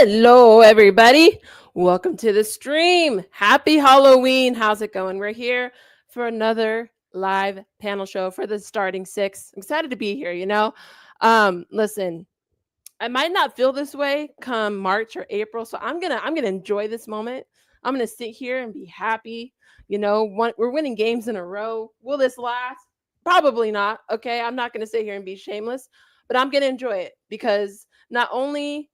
Hello, everybody. Welcome to the stream. Happy Halloween. How's it going? We're here for another live panel show for the starting six. I'm excited to be here, Listen, I might not feel this way come March or April, so I'm gonna enjoy this moment. I'm gonna sit here and be happy. We're winning games in a row. Will this last? Probably not. Okay, I'm not gonna sit here and be shameless, but I'm gonna enjoy it because not only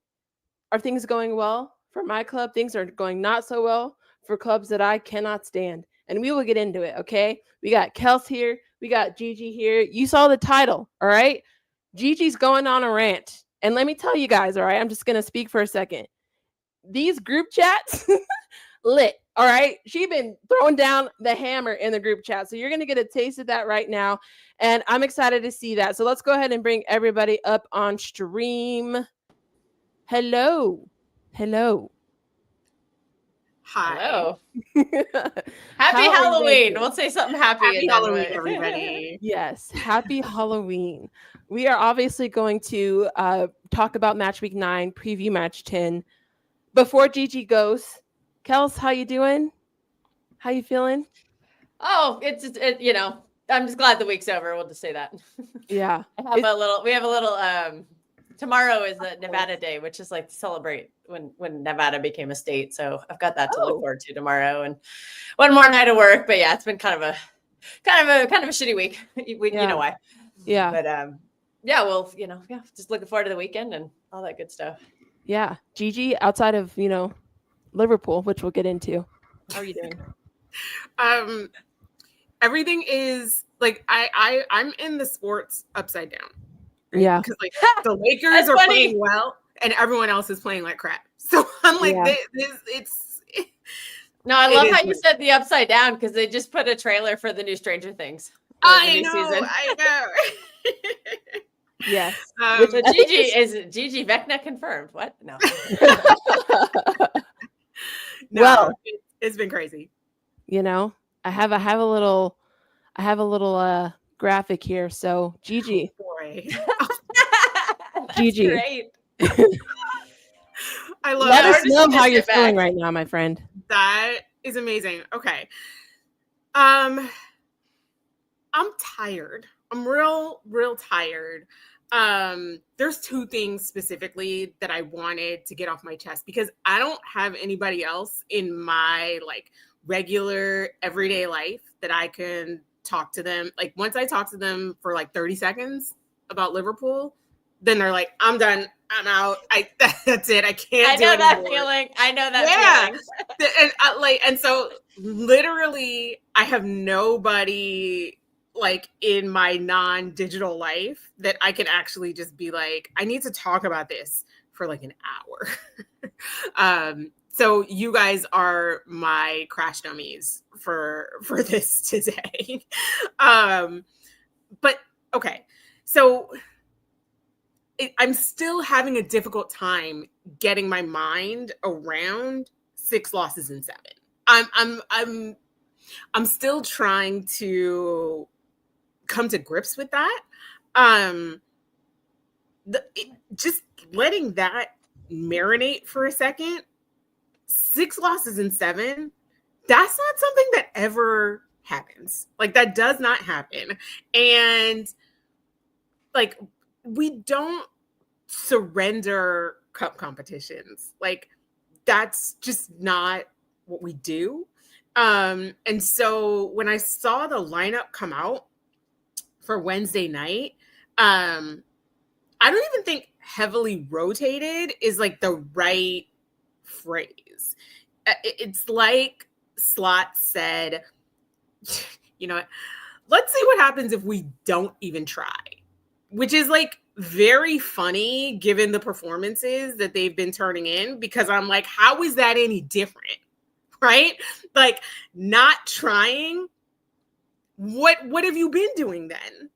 are things going well for my club, things are going not so well for clubs that I cannot stand. And we will get into it, okay? We got Kels here. We got Gigi here. You saw the title, all right? Gigi's going on a rant. And let me tell you guys, all right? I'm just going to speak for a second. These group chats, lit, all right? She been throwing down the hammer in the group chat. So you're going to get a taste of that right now. And I'm excited to see that. So let's go ahead and bring everybody up on stream. Hello. Hi. Hello. Happy Halloween. We'll say something happy. Happy Halloween, everybody. Yes, happy Halloween. We are obviously going to talk about Matchweek 9, preview Match 10. Before Gigi goes, Kels, how you doing? How you feeling? Oh, I'm just glad the week's over. We'll just say that. Yeah. We have a little tomorrow is the Nevada Day, which is like to celebrate when Nevada became a state. So I've got that to look forward to tomorrow and one more night of work. But yeah, it's been kind of a shitty week. You know why. Yeah. But just looking forward to the weekend and all that good stuff. Yeah. Gigi, outside of, Liverpool, which we'll get into. How are you doing? Everything is like I'm in the sports upside down. Right? Yeah. Because like the Lakers are playing well and everyone else is playing like crap. So I'm like, No, I love how you said the upside down because they just put a trailer for the new Stranger Things. I know. Yes. Gigi Vecna confirmed. What? No. Well, it's been crazy. I have a little graphic here. So Gigi. Oh, boy. Gigi. Great. I love Let us know how you're feeling right now, my friend. That is amazing. Okay. I'm tired. I'm real tired. There's two things specifically that I wanted to get off my chest because I don't have anybody else in my like regular everyday life that I can talk to them. Like once I talk to them for like 30 seconds about Liverpool, then they're like, I'm done. I'm out. That's it. I can't do it anymore. I know that feeling. And so literally I have nobody like in my non-digital life that I can actually just be like, I need to talk about this for like an hour. So you guys are my crash dummies for this today. But okay. So I'm still having a difficult time getting my mind around 6 losses in 7. I'm still trying to come to grips with that. Just letting that marinate for a second. 6 losses in 7. That's not something that ever happens. Like that does not happen. And like we don't surrender cup competitions. Like that's just not what we do. And so when I saw the lineup come out for Wednesday night, I don't even think heavily rotated is like the right phrase. It's like Slot said, you know what? Let's see what happens if we don't even try, which is like very funny given the performances that they've been turning in, because I'm like, how is that any different? Right? Like not trying. What have you been doing then?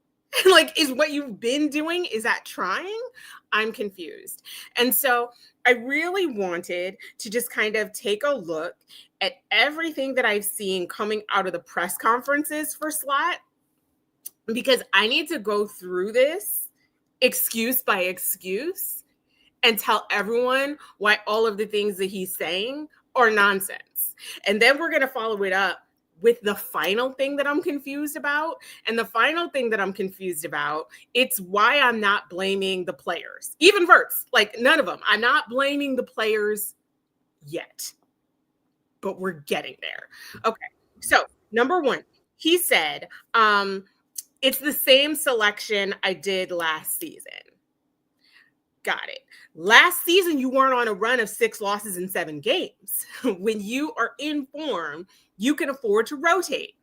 Like, is what you've been doing, is that trying? I'm confused. And so I really wanted to just kind of take a look at everything that I've seen coming out of the press conferences for Slot, because I need to go through this excuse by excuse and tell everyone why all of the things that he's saying are nonsense. And then we're going to follow it up with the final thing that I'm confused about. And the final thing that I'm confused about, it's why I'm not blaming the players. Even Verts, like none of them. I'm not blaming the players yet, but we're getting there. Okay, so number one, he said, it's the same selection I did last season. Got it. Last season, you weren't on a run of 6 losses in 7 games. When you are in form, you can afford to rotate.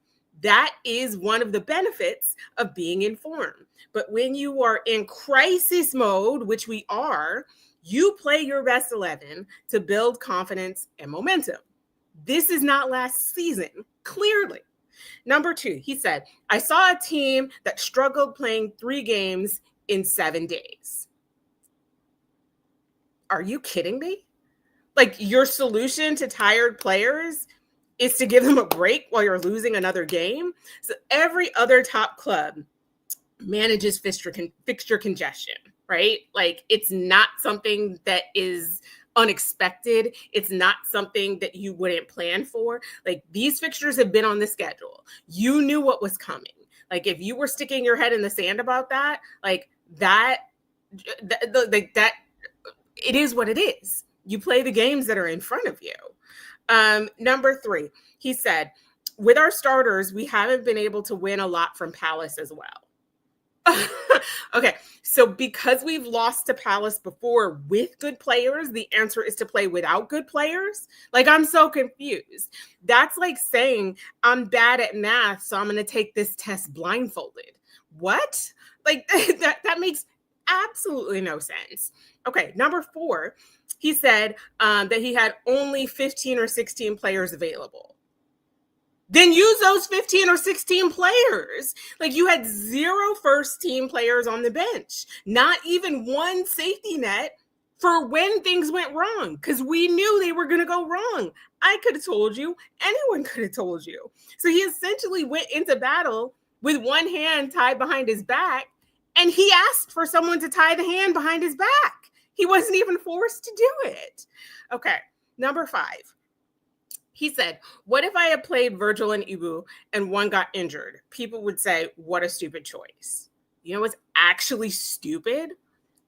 That is one of the benefits of being in form. But when you are in crisis mode, which we are, you play your best 11 to build confidence and momentum. This is not last season, clearly. Number 2, he said, I saw a team that struggled playing 3 games in 7 days. Are you kidding me? Like, your solution to tired players is to give them a break while you're losing another game? So every other top club manages fixture congestion, right? Like, it's not something that is unexpected. It's not something that you wouldn't plan for. Like, these fixtures have been on the schedule. You knew what was coming. Like, if you were sticking your head in the sand about that, like that it is what it is. You play the games that are in front of you. Number 3, he said, with our starters, we haven't been able to win a lot from Palace as well. Okay, so because we've lost to Palace before with good players, the answer is to play without good players? Like, I'm so confused. That's like saying I'm bad at math, so I'm going to take this test blindfolded. What? Like, that makes absolutely no sense. Okay, number 4, he said that he had only 15 or 16 players available. Then use those 15 or 16 players. Like, you had 0 first team players on the bench, not even one safety net for when things went wrong, because we knew they were going to go wrong. I could have told you. Anyone could have told you. So he essentially went into battle with one hand tied behind his back, and he asked for someone to tie the hand behind his back. He wasn't even forced to do it. Okay, number 5. He said, what if I had played Virgil and Ibu and one got injured? People would say, what a stupid choice. You know what's actually stupid?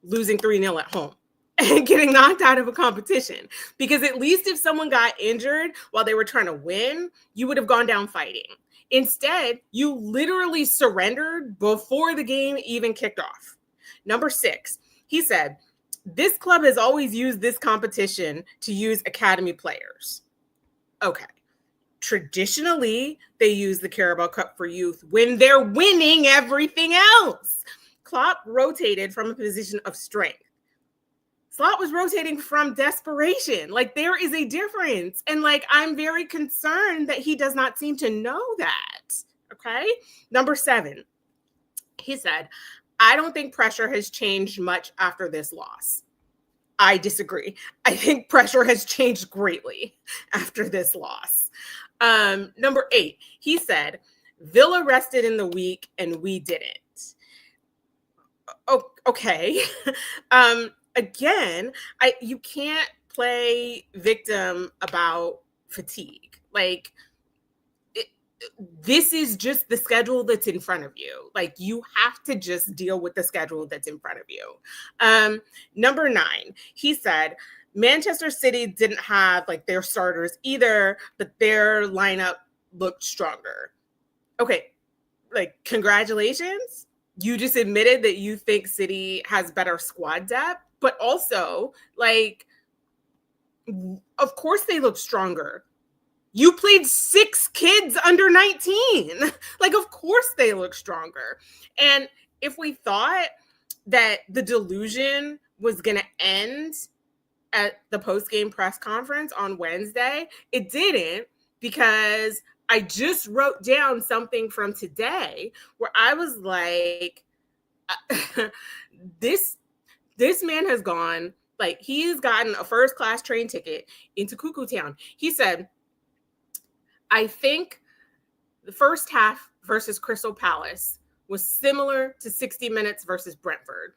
Losing 3-0 at home and getting knocked out of a competition. Because at least if someone got injured while they were trying to win, you would have gone down fighting. Instead, you literally surrendered before the game even kicked off. Number 6, he said, this club has always used this competition to use academy players. Okay. Traditionally, they use the Carabao Cup for youth when they're winning everything else. Klopp rotated from a position of strength. Slot was rotating from desperation. Like, there is a difference. And like, I'm very concerned that he does not seem to know that. Okay. Number 7, he said, I don't think pressure has changed much after this loss. I disagree. I think pressure has changed greatly after this loss. Number 8, he said, Villa rested in the week and we didn't. Oh, okay. Again, you can't play victim about fatigue. Like, this is just the schedule that's in front of you. Like, you have to just deal with the schedule that's in front of you. Number 9, he said, Manchester City didn't have like their starters either, but their lineup looked stronger. Okay, like, congratulations. You just admitted that you think City has better squad depth, but also, like, of course they look stronger. You played 6 kids under 19. Like, of course they look stronger. And if we thought that the delusion was going to end at the post-game press conference on Wednesday, it didn't, because I just wrote down something from today where I was like, this man has gone, like, he's gotten a first-class train ticket into Cuckoo Town. He said, I think the first half versus Crystal Palace was similar to 60 minutes versus Brentford.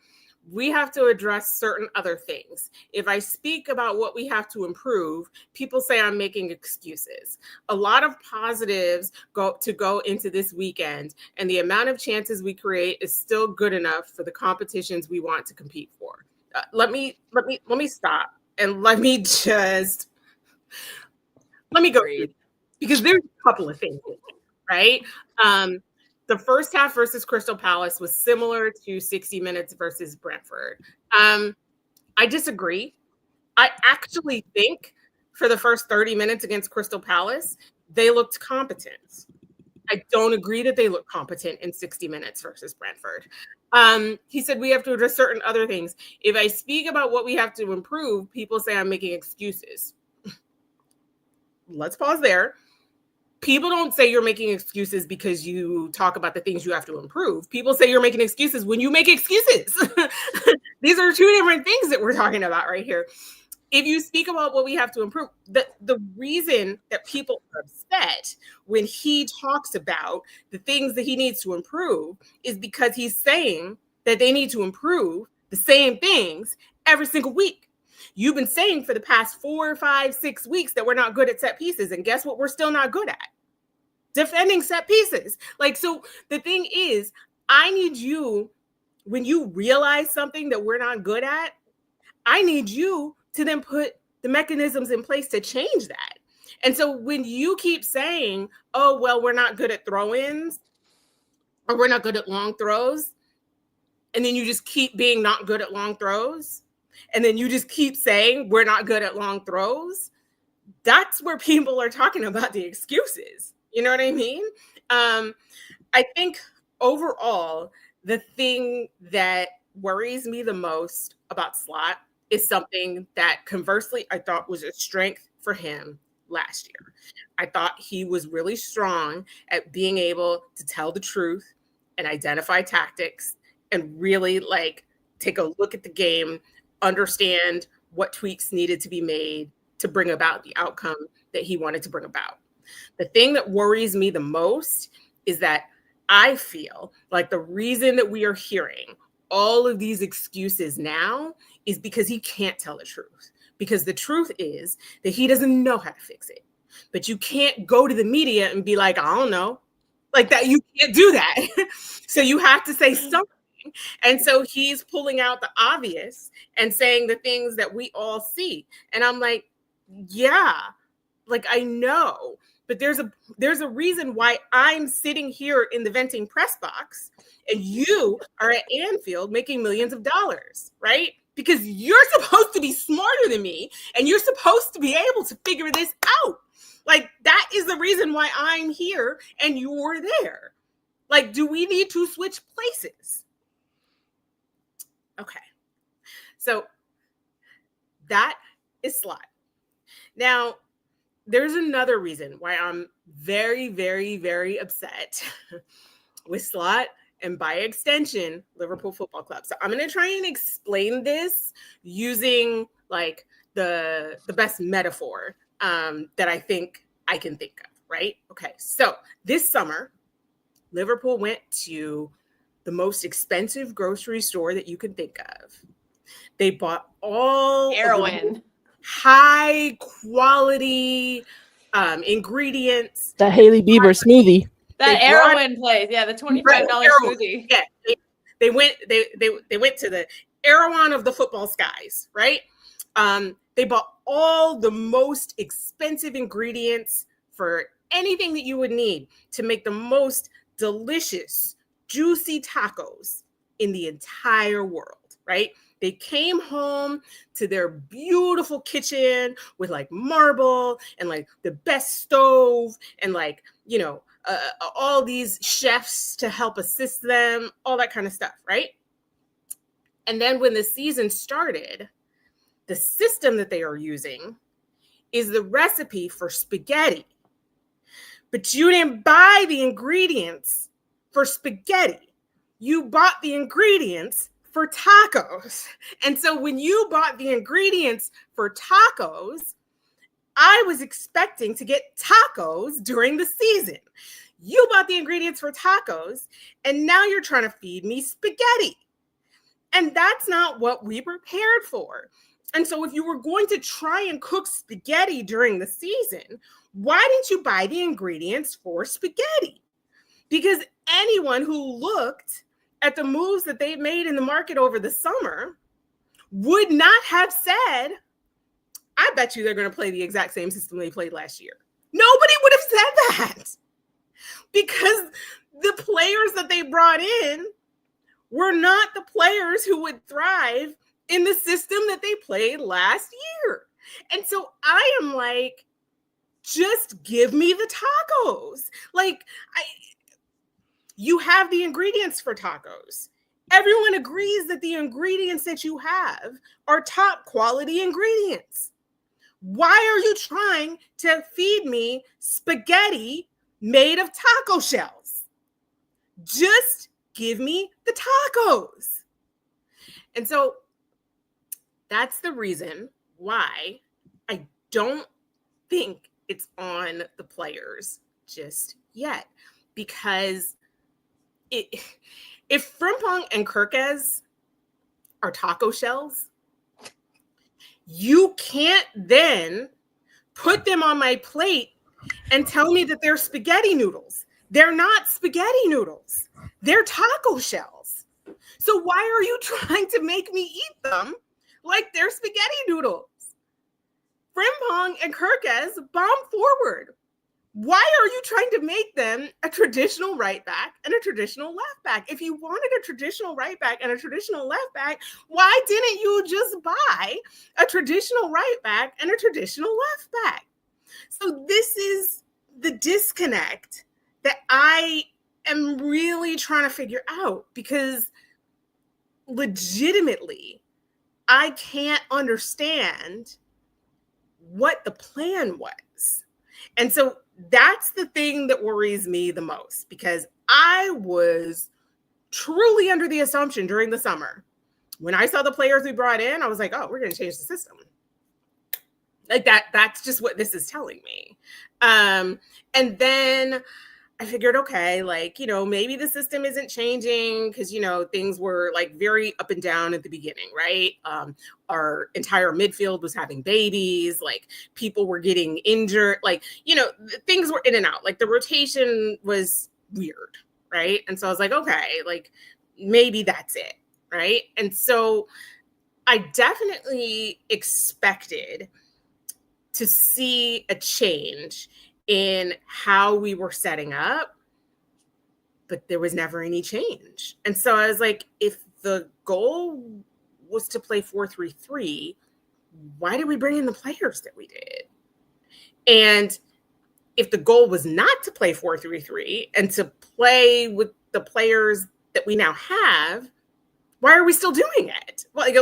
we have to address certain other things. If I speak about what we have to improve, people say I'm making excuses. A lot of positives go into this weekend, and the amount of chances we create is still good enough for the competitions we want to compete for. Let me stop and let me go through, because there's a couple of things, right? The first half versus Crystal Palace was similar to 60 Minutes versus Brentford. I disagree. I actually think for the first 30 minutes against Crystal Palace, they looked competent. I don't agree that they look competent in 60 Minutes versus Brentford. He said we have to address certain other things. If I speak about what we have to improve, people say I'm making excuses. Let's pause there. People don't say you're making excuses because you talk about the things you have to improve. People say you're making excuses when you make excuses. These are two different things that we're talking about right here. If you speak about what we have to improve, the reason that people are upset when he talks about the things that he needs to improve is because he's saying that they need to improve the same things every single week. You've been saying for the past 4, 5, 6 weeks that we're not good at set pieces. And guess what? We're still not good at defending set pieces. Like, so the thing is, I need you, when you realize something that we're not good at, I need you to then put the mechanisms in place to change that. And so when you keep saying, oh, well, we're not good at throw-ins, or we're not good at long throws, and then you just keep being not good at long throws, and then you just keep saying we're not good at long throws, that's where people are talking about the excuses. You know what I mean? I think overall, the thing that worries me the most about Slot is something that conversely I thought was a strength for him last year. I thought he was really strong at being able to tell the truth and identify tactics and really like take a look at the game, understand what tweaks needed to be made to bring about the outcome that he wanted to bring about. The thing that worries me the most is that I feel like the reason that we are hearing all of these excuses now is because he can't tell the truth. Because the truth is that he doesn't know how to fix it. But you can't go to the media and be like, I don't know. Like that, you can't do that. So you have to say something. And so he's pulling out the obvious and saying the things that we all see. And I'm like, yeah, like I know. But there's a reason why I'm sitting here in the venting press box and you are at Anfield making millions of dollars, right? Because you're supposed to be smarter than me and you're supposed to be able to figure this out. Like that is the reason why I'm here and you're there. Like, do we need to switch places? Okay. So that is Slot. Now, there's another reason why I'm very, very, very upset with Slot and by extension, Liverpool Football Club. So I'm going to try and explain this using like the best metaphor that I think I can think of, right? Okay, so this summer, Liverpool went to the most expensive grocery store that you can think of. They bought all heroin, high quality ingredients. That Hailey Bieber smoothie. That heroin place, yeah, the $25 smoothie. Yeah, they went to the Erewhon of the football skies, right? They bought all the most expensive ingredients for anything that you would need to make the most delicious, juicy tacos in the entire world, right? They came home to their beautiful kitchen with like marble and like the best stove and like, you know, all these chefs to help assist them, all that kind of stuff, right? And then when the season started, the system that they are using is the recipe for spaghetti. But you didn't buy the ingredients for spaghetti. You bought the ingredients for tacos. And so when you bought the ingredients for tacos, I was expecting to get tacos during the season. You bought the ingredients for tacos, and now you're trying to feed me spaghetti. And that's not what we prepared for. And so if you were going to try and cook spaghetti during the season, why didn't you buy the ingredients for spaghetti? Because anyone who looked at the moves that they made in the market over the summer would not have said, I bet you they're going to play the exact same system they played last year. Nobody would have said that, because the players that they brought in were not the players who would thrive in the system that they played last year. And so I am like, just give me the tacos. Like, you have the ingredients for tacos. Everyone agrees that the ingredients that you have are top quality ingredients. Why are you trying to feed me spaghetti made of taco shells? Just give me the tacos. And so that's the reason why I don't think it's on the players just yet. Because if Frimpong and Kirkes are taco shells, you can't then put them on my plate and tell me that they're spaghetti noodles. They're not spaghetti noodles. They're taco shells. So why are you trying to make me eat them like they're spaghetti noodles? Frimpong and Kirkes bomb forward. Why are you trying to make them a traditional right back and a traditional left back? If you wanted a traditional right back and a traditional left back, why didn't you just buy a traditional right back and a traditional left back? So this is the disconnect that I am really trying to figure out, because legitimately, I can't understand what the plan was. And so that's the thing that worries me the most, because I was truly under the assumption during the summer, when I saw the players we brought in, I was like, oh, we're going to change the system. Like that's just what this is telling me. And then I figured, okay, like, maybe the system isn't changing because, things were like very up and down at the beginning, right? Our entire midfield was having babies, like people were getting injured, like, things were in and out, like the rotation was weird, right? And so I was like, okay, like maybe that's it, right? And so I definitely expected to see a change in how we were setting up, but there was never any change. And so I was like, if the goal was to play 4-3-3, why did we bring in the players that we did? And if the goal was not to play 4-3-3 and to play with the players that we now have, why are we still doing it? Like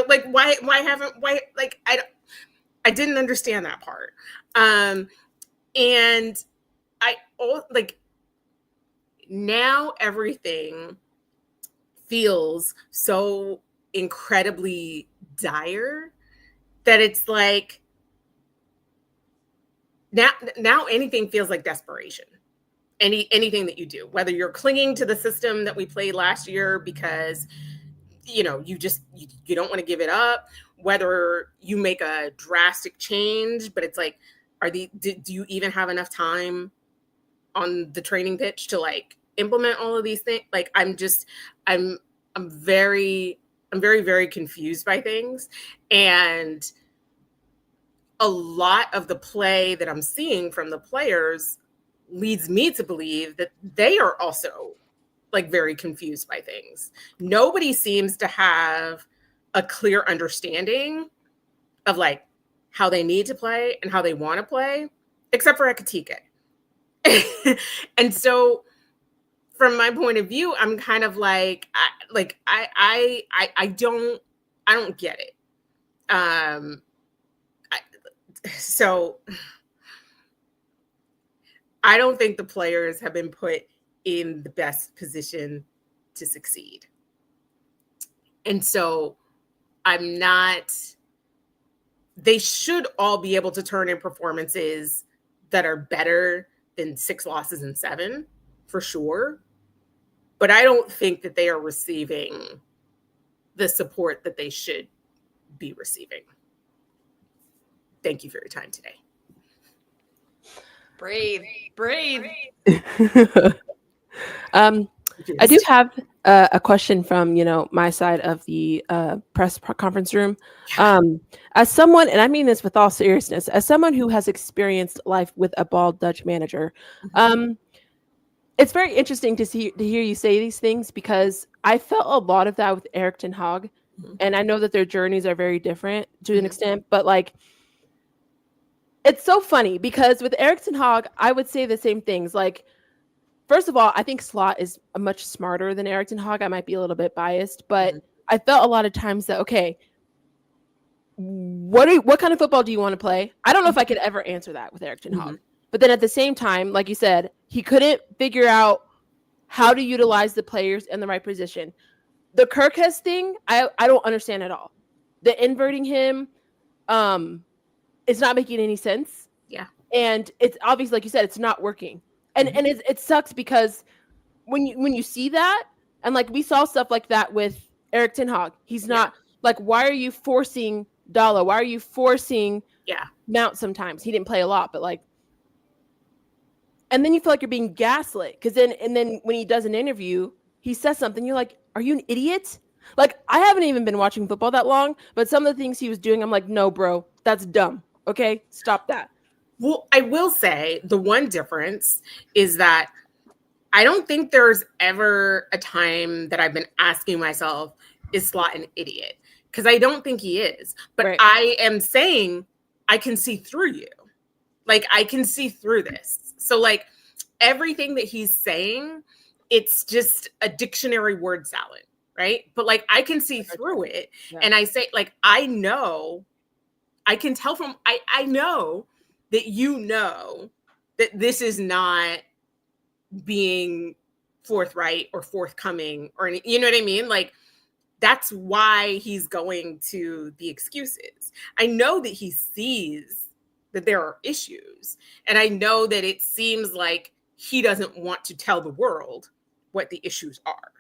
I didn't understand that part. And now everything feels so incredibly dire that it's like now anything feels like desperation. Anything that you do, whether you're clinging to the system that we played last year because you don't want to give it up, whether you make a drastic change, but it's like, do you even have enough time on the training pitch to like implement all of these things? Like, I'm very, very confused by things. And a lot of the play that I'm seeing from the players leads me to believe that they are also like very confused by things. Nobody seems to have a clear understanding of like how they need to play and how they want to play, except for Ekatike. And so from my point of view, I'm kind of like, I don't get it. So I don't think the players have been put in the best position to succeed. And so they should all be able to turn in performances that are better than 6 losses and 7, for sure. But I don't think that they are receiving the support that they should be receiving. Thank you for your time today. Breathe. I do have a question from, my side of the press conference room. As someone, and I mean this with all seriousness, as someone who has experienced life with a bald Dutch manager, it's very interesting to hear you say these things, because I felt a lot of that with Erik ten Hag, and I know that their journeys are very different to an extent, but like, it's so funny because with Erik ten Hag, I would say the same things. Like, first of all, I think Slot is much smarter than Erik ten Hag. I might be a little bit biased, but I felt a lot of times that, okay, what kind of football do you want to play? I don't know if I could ever answer that with Erik ten Hag. But then at the same time, like you said, he couldn't figure out how to utilize the players in the right position. The Kirkes thing, I don't understand at all. The inverting him, it's not making any sense. Yeah. And it's obvious, like you said, it's not working. And it sucks because when you see that, and like we saw stuff like that with Erik ten Hag, he's not like, why are you forcing Dalo? Why are you forcing Mount sometimes? He didn't play a lot, but like, and then you feel like you're being gaslit, because then when he does an interview, he says something, you're like, are you an idiot? Like, I haven't even been watching football that long, but some of the things he was doing, I'm like, no, bro, that's dumb. Okay, stop that. Well, I will say the one difference is that I don't think there's ever a time that I've been asking myself, is Slot an idiot? Because I don't think he is. But I am saying I can see through you. Like, I can see through this. So, like, everything that he's saying, it's just a dictionary word salad, right? But, like, I can see through it. Yeah. And I say, like, I can tell from, I know that that this is not being forthright or forthcoming or any, you know what I mean? Like, that's why he's going to the excuses. I know that he sees that there are issues, and I know that it seems like he doesn't want to tell the world what the issues are.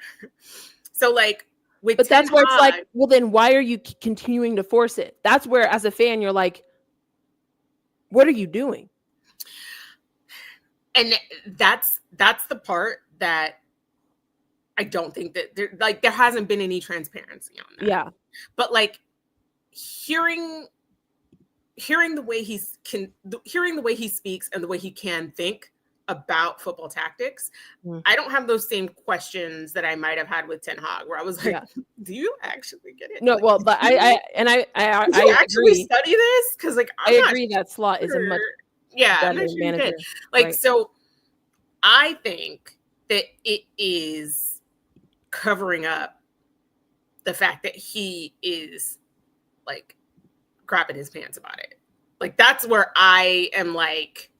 So like, but that's where it's like, well, then why are you continuing to force it? That's where, as a fan, you're like, what are you doing? And that's the part that I don't think that there hasn't been any transparency on that. Yeah. But like, hearing the way he speaks and the way he can think about football tactics, I don't have those same questions that I might have had with Ten Hag, where I was like, do you actually get it? No, like, well, but I actually agree. Study this? Because like, I agree that Slot is a much better manager. Like, so I think that it is covering up the fact that he is like crapping his pants about it. Like, that's where I am like,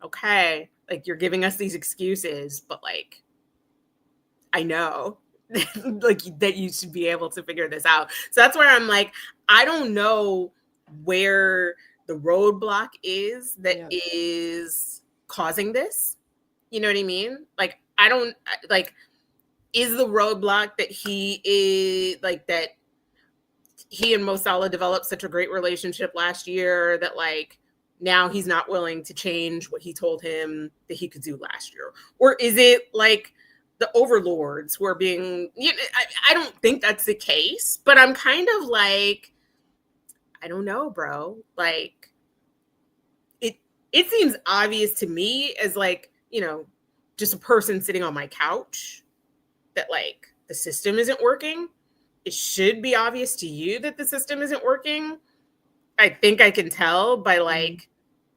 okay, like, you're giving us these excuses, but like, I know like that you should be able to figure this out. So that's where I'm like, I don't know where the roadblock is that is causing this. You know what I mean? Like, I don't like, is the roadblock that he is like, that he and Mo Salah developed such a great relationship last year that like now he's not willing to change what he told him that he could do last year? Or is it like the overlords who are being, I don't think that's the case, but I'm kind of like, I don't know, bro. Like, it seems obvious to me as like, just a person sitting on my couch that like the system isn't working. It should be obvious to you that the system isn't working. I think I can tell by like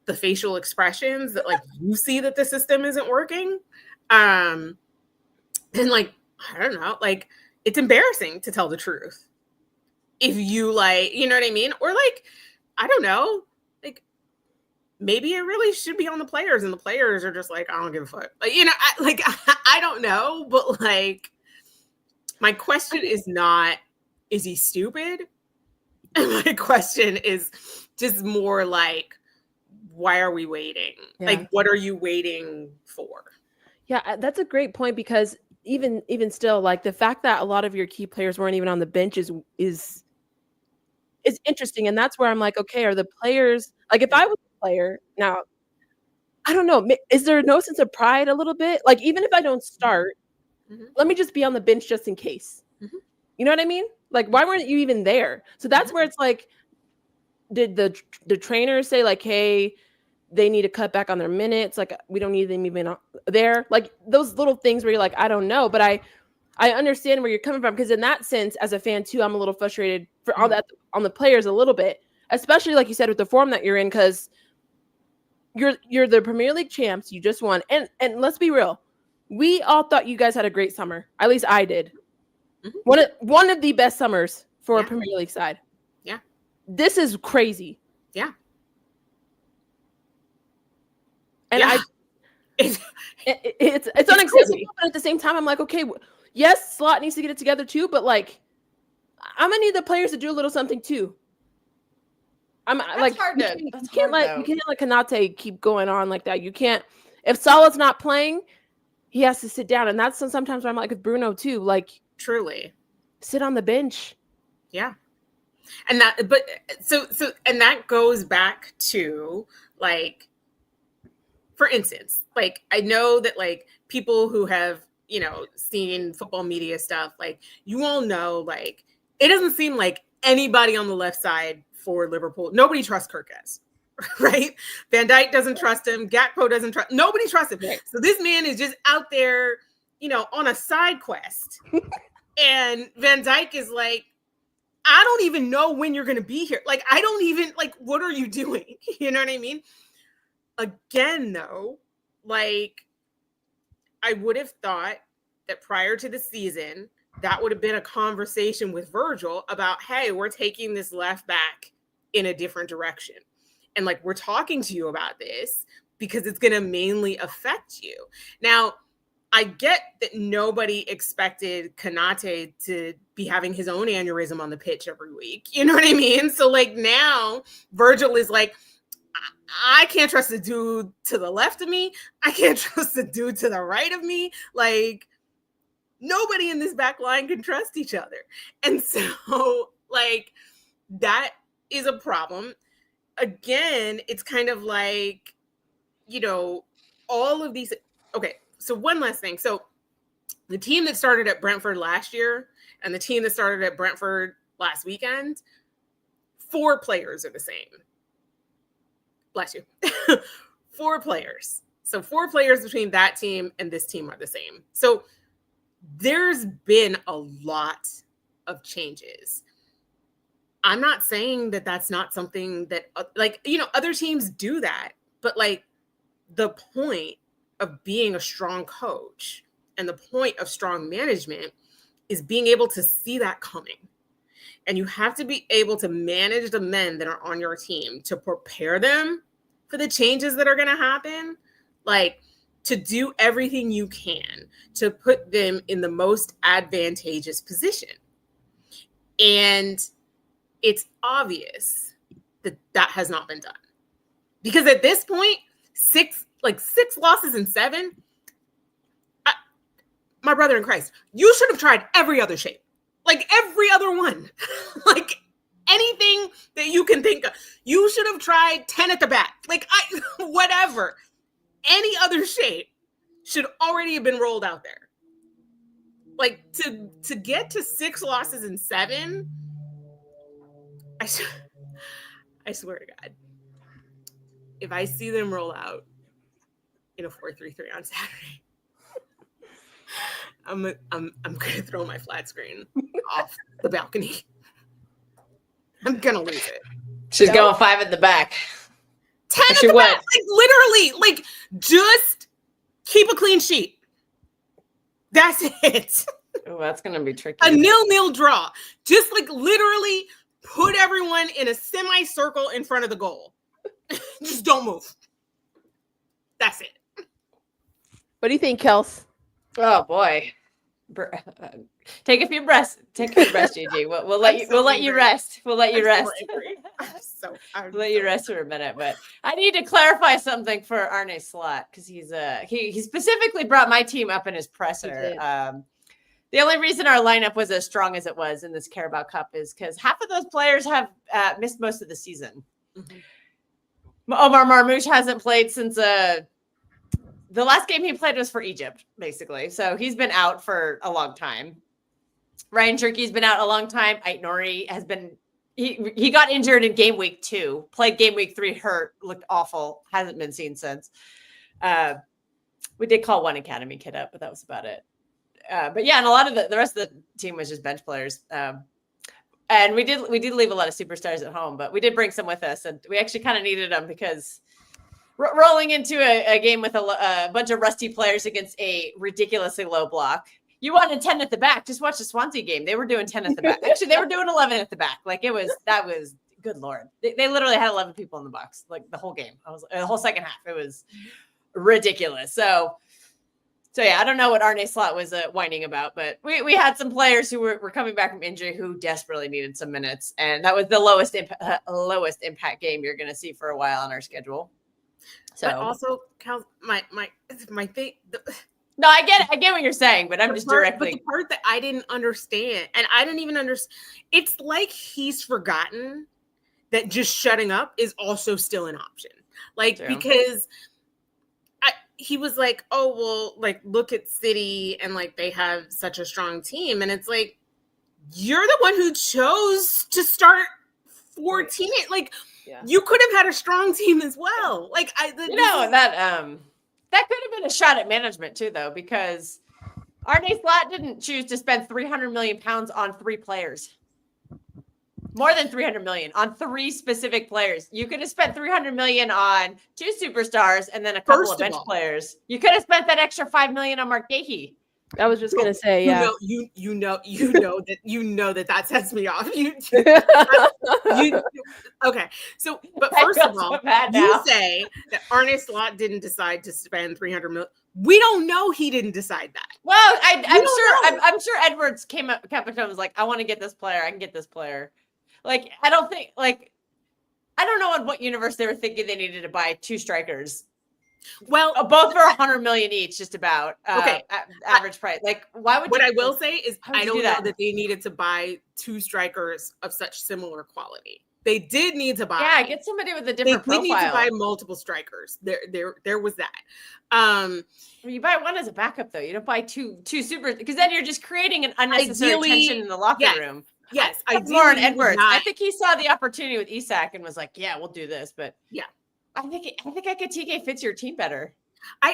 the facial expressions that like you see that the system isn't working. And like, I don't know, like, it's embarrassing to tell the truth. If you like, you know what I mean? Or like, I don't know, like, maybe it really should be on the players, and the players are just like, I don't give a fuck. Like, I don't know, but like, my question is not, is he stupid? My question is just more like, why are we waiting? Yeah. Like, what are you waiting for? Yeah, that's a great point, because even still, like the fact that a lot of your key players weren't even on the bench is interesting, and that's where I'm like, okay, are the players like if I was a player now, I don't know, is there no sense of pride a little bit? Like even if I don't start, let me just be on the bench just in case. You know what I mean? Like why weren't you even there? So that's where it's like, did the trainers say like, hey, they need to cut back on their minutes? Like we don't need them even there. Like those little things where you're like, I don't know, but I understand where you're coming from, because in that sense, as a fan too, I'm a little frustrated for all that on the players a little bit, especially like you said with the form that you're in, because you're the Premier League champs, you just won, and let's be real, we all thought you guys had a great summer. At least I did. One of the best summers for a Premier League side. Yeah, this is crazy. Yeah, and it's unacceptable. But at the same time, I'm like, okay, yes, Slot needs to get it together too, but like, I'm gonna need the players to do a little something too. That's hard to. You can't let Konate keep going on like that. You can't. If Salah's not playing, he has to sit down, and that's sometimes where I'm like with Bruno too. Like, truly, sit on the bench. Yeah, and that goes back to like, for instance, like I know that like people who have seen football media stuff, like you all know, like it doesn't seem like anybody on the left side for Liverpool, nobody trusts Kirkes, right? Van Dijk doesn't trust him. Gakpo doesn't trust. Nobody trusts him. Right. So this man is just out there, on a side quest, and Van Dijk is like, I don't even know when you're going to be here. Like, I don't even like, what are you doing? You know what I mean? Again, though, like I would have thought that prior to the season, that would have been a conversation with Virgil about, hey, we're taking this left back in a different direction. And like, we're talking to you about this because it's going to mainly affect you. Now, I get that nobody expected Konate to be having his own aneurysm on the pitch every week. You know what I mean? So like now Virgil is like, I can't trust the dude to the left of me. I can't trust the dude to the right of me. Like, nobody in this back line can trust each other. And so, like, that is a problem. Again, it's kind of like, all of these. Okay, so one last thing. So the team that started at Brentford last year and the team that started at Brentford last weekend, 4 players are the same. Bless you. 4 players. So 4 players between that team and this team are the same. So there's been a lot of changes. I'm not saying that that's not something that, other teams do that. But, like, the point of being a strong coach and the point of strong management is being able to see that coming. And you have to be able to manage the men that are on your team to prepare them for the changes that are going to happen. Like, to do everything you can to put them in the most advantageous position. And it's obvious that that has not been done. Because at this point, 6 losses in 7, my brother in Christ, you should have tried every other shape. Like every other one. Like anything that you can think of. You should have tried 10 at the back. Like whatever. Any other shape should already have been rolled out there. Like to get to 6 losses in 7, I swear to God, if I see them roll out in a 4-3-3 on Saturday, I'm gonna throw my flat screen off the balcony. I'm gonna lose it. She's going 5 at the back. 10 at the back. Like literally, like just keep a clean sheet. That's it. Oh, that's gonna be tricky. A 0-0 draw. Just like literally put everyone in a semicircle in front of the goal. Just don't move. That's it. What do you think, Kels? Oh boy, Take a few breaths. Take a few breaths, Gigi. We'll let you. We'll let you rest. We'll let you rest. I'm Let you rest for a minute. But I need to clarify something for Arne Slot because he specifically brought my team up in his presser. The only reason our lineup was as strong as it was in this Carabao Cup is because half of those players have missed most of the season. Mm-hmm. Omar Marmoush hasn't played since the last game he played was for Egypt, basically. So he's been out for a long time. Ryan Cherky's been out a long time. Ait Nori has been he got injured in game week 2, played game week 3, hurt, looked awful, hasn't been seen since. We did call one academy kid up, but that was about it. But yeah, and a lot of the rest of the team was just bench players. And we did leave a lot of superstars at home, but we did bring some with us, and we actually kind of needed them because rolling into a game with a bunch of rusty players against a ridiculously low block. You wanted 10 at the back. Just watch the Swansea game. They were doing 10 at the back. Actually, they were doing 11 at the back. Like that was good Lord. They literally had 11 people in the box, like the whole game. The whole second half. It was ridiculous. So yeah, I don't know what Arne Slot was whining about, but we had some players who were coming back from injury who desperately needed some minutes. And that was the lowest impact game you're going to see for a while on our schedule. So but also, Kels, my thing. No, I get what you're saying, but I'm just directly. But the part that I didn't understand, and I didn't even understand, it's like he's forgotten that just shutting up is also still an option. Like, true. Because he was like, oh, well, like, look at City and like they have such a strong team. And it's like, you're the one who chose to start 14. Like, you could have had a strong team as well. Like, that could have been a shot at management too, though, because Arne Slot didn't choose to spend £300 million on 3 players. More than 300 million on 3 specific players. You could have spent 300 million on 2 superstars and then a couple of bench players. You could have spent that extra 5 million on Mark Gahey. I was just gonna say, yeah. You know that sets me off. Okay. So, but first of all, you say that Arne Slot didn't decide to spend 300 million. We don't know he didn't decide that. Well, I'm sure Edwards came up and was like, I want to get this player. I can get this player. Like, I don't know in what universe they were thinking they needed to buy 2 strikers. Well, both for 100 million each, just about. Okay, average price. Like, why would? What I will say is, I don't know that they needed to buy 2 strikers of such similar quality. They did need to buy. Yeah, get somebody with a different profile. They did need to buy multiple strikers. There was that. You buy one as a backup, though. You don't buy two super, because then you're just creating an unnecessary tension in the locker room. Yes, Lauren Edwards. I think he saw the opportunity with Isak and was like, "Yeah, we'll do this." But yeah. I think Ekitike fits your team better.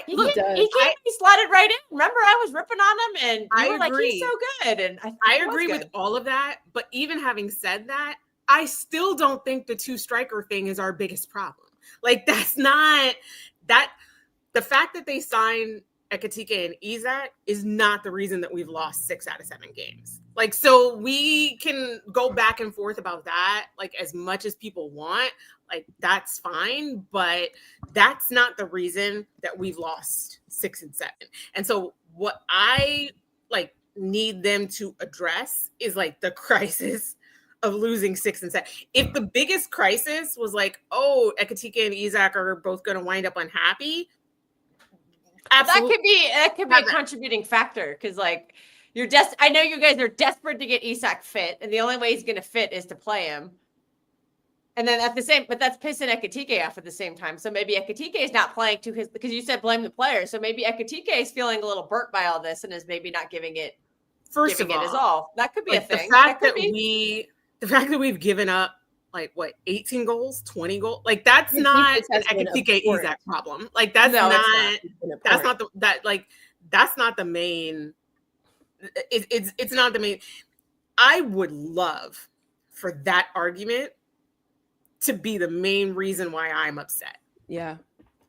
He can't be slotted right in. Remember, I was ripping on him, and you were like, he's so good. And I agree with all of that. But even having said that, I still don't think the 2 striker thing is our biggest problem. Like, that's not that. The fact that they signed Ekitike and Isak is not the reason that we've lost 6 out of 7 games. Like, so we can go back and forth about that, like, as much as people want. Like, that's fine, but that's not the reason that we've lost 6 and 7. And so what I need them to address is like the crisis of losing 6 and 7. If the biggest crisis was like, oh, Ekitike and Isak are both going to wind up unhappy, absolutely. That could be a contributing factor, because like I know you guys are desperate to get Isak fit, and the only way he's going to fit is to play him. And then but that's pissing Ekitike off at the same time. So maybe Ekitike is not playing because you said blame the player. So maybe Ekitike is feeling a little burnt by all this and is maybe not giving it. First of all, his all. That could be a thing. The fact that we've given up 18 goals, 20 goals, like that's not an Ekitike Isak problem. Like that's not the main. It's not the main. I would love for that argument to be the main reason why I'm upset. Yeah.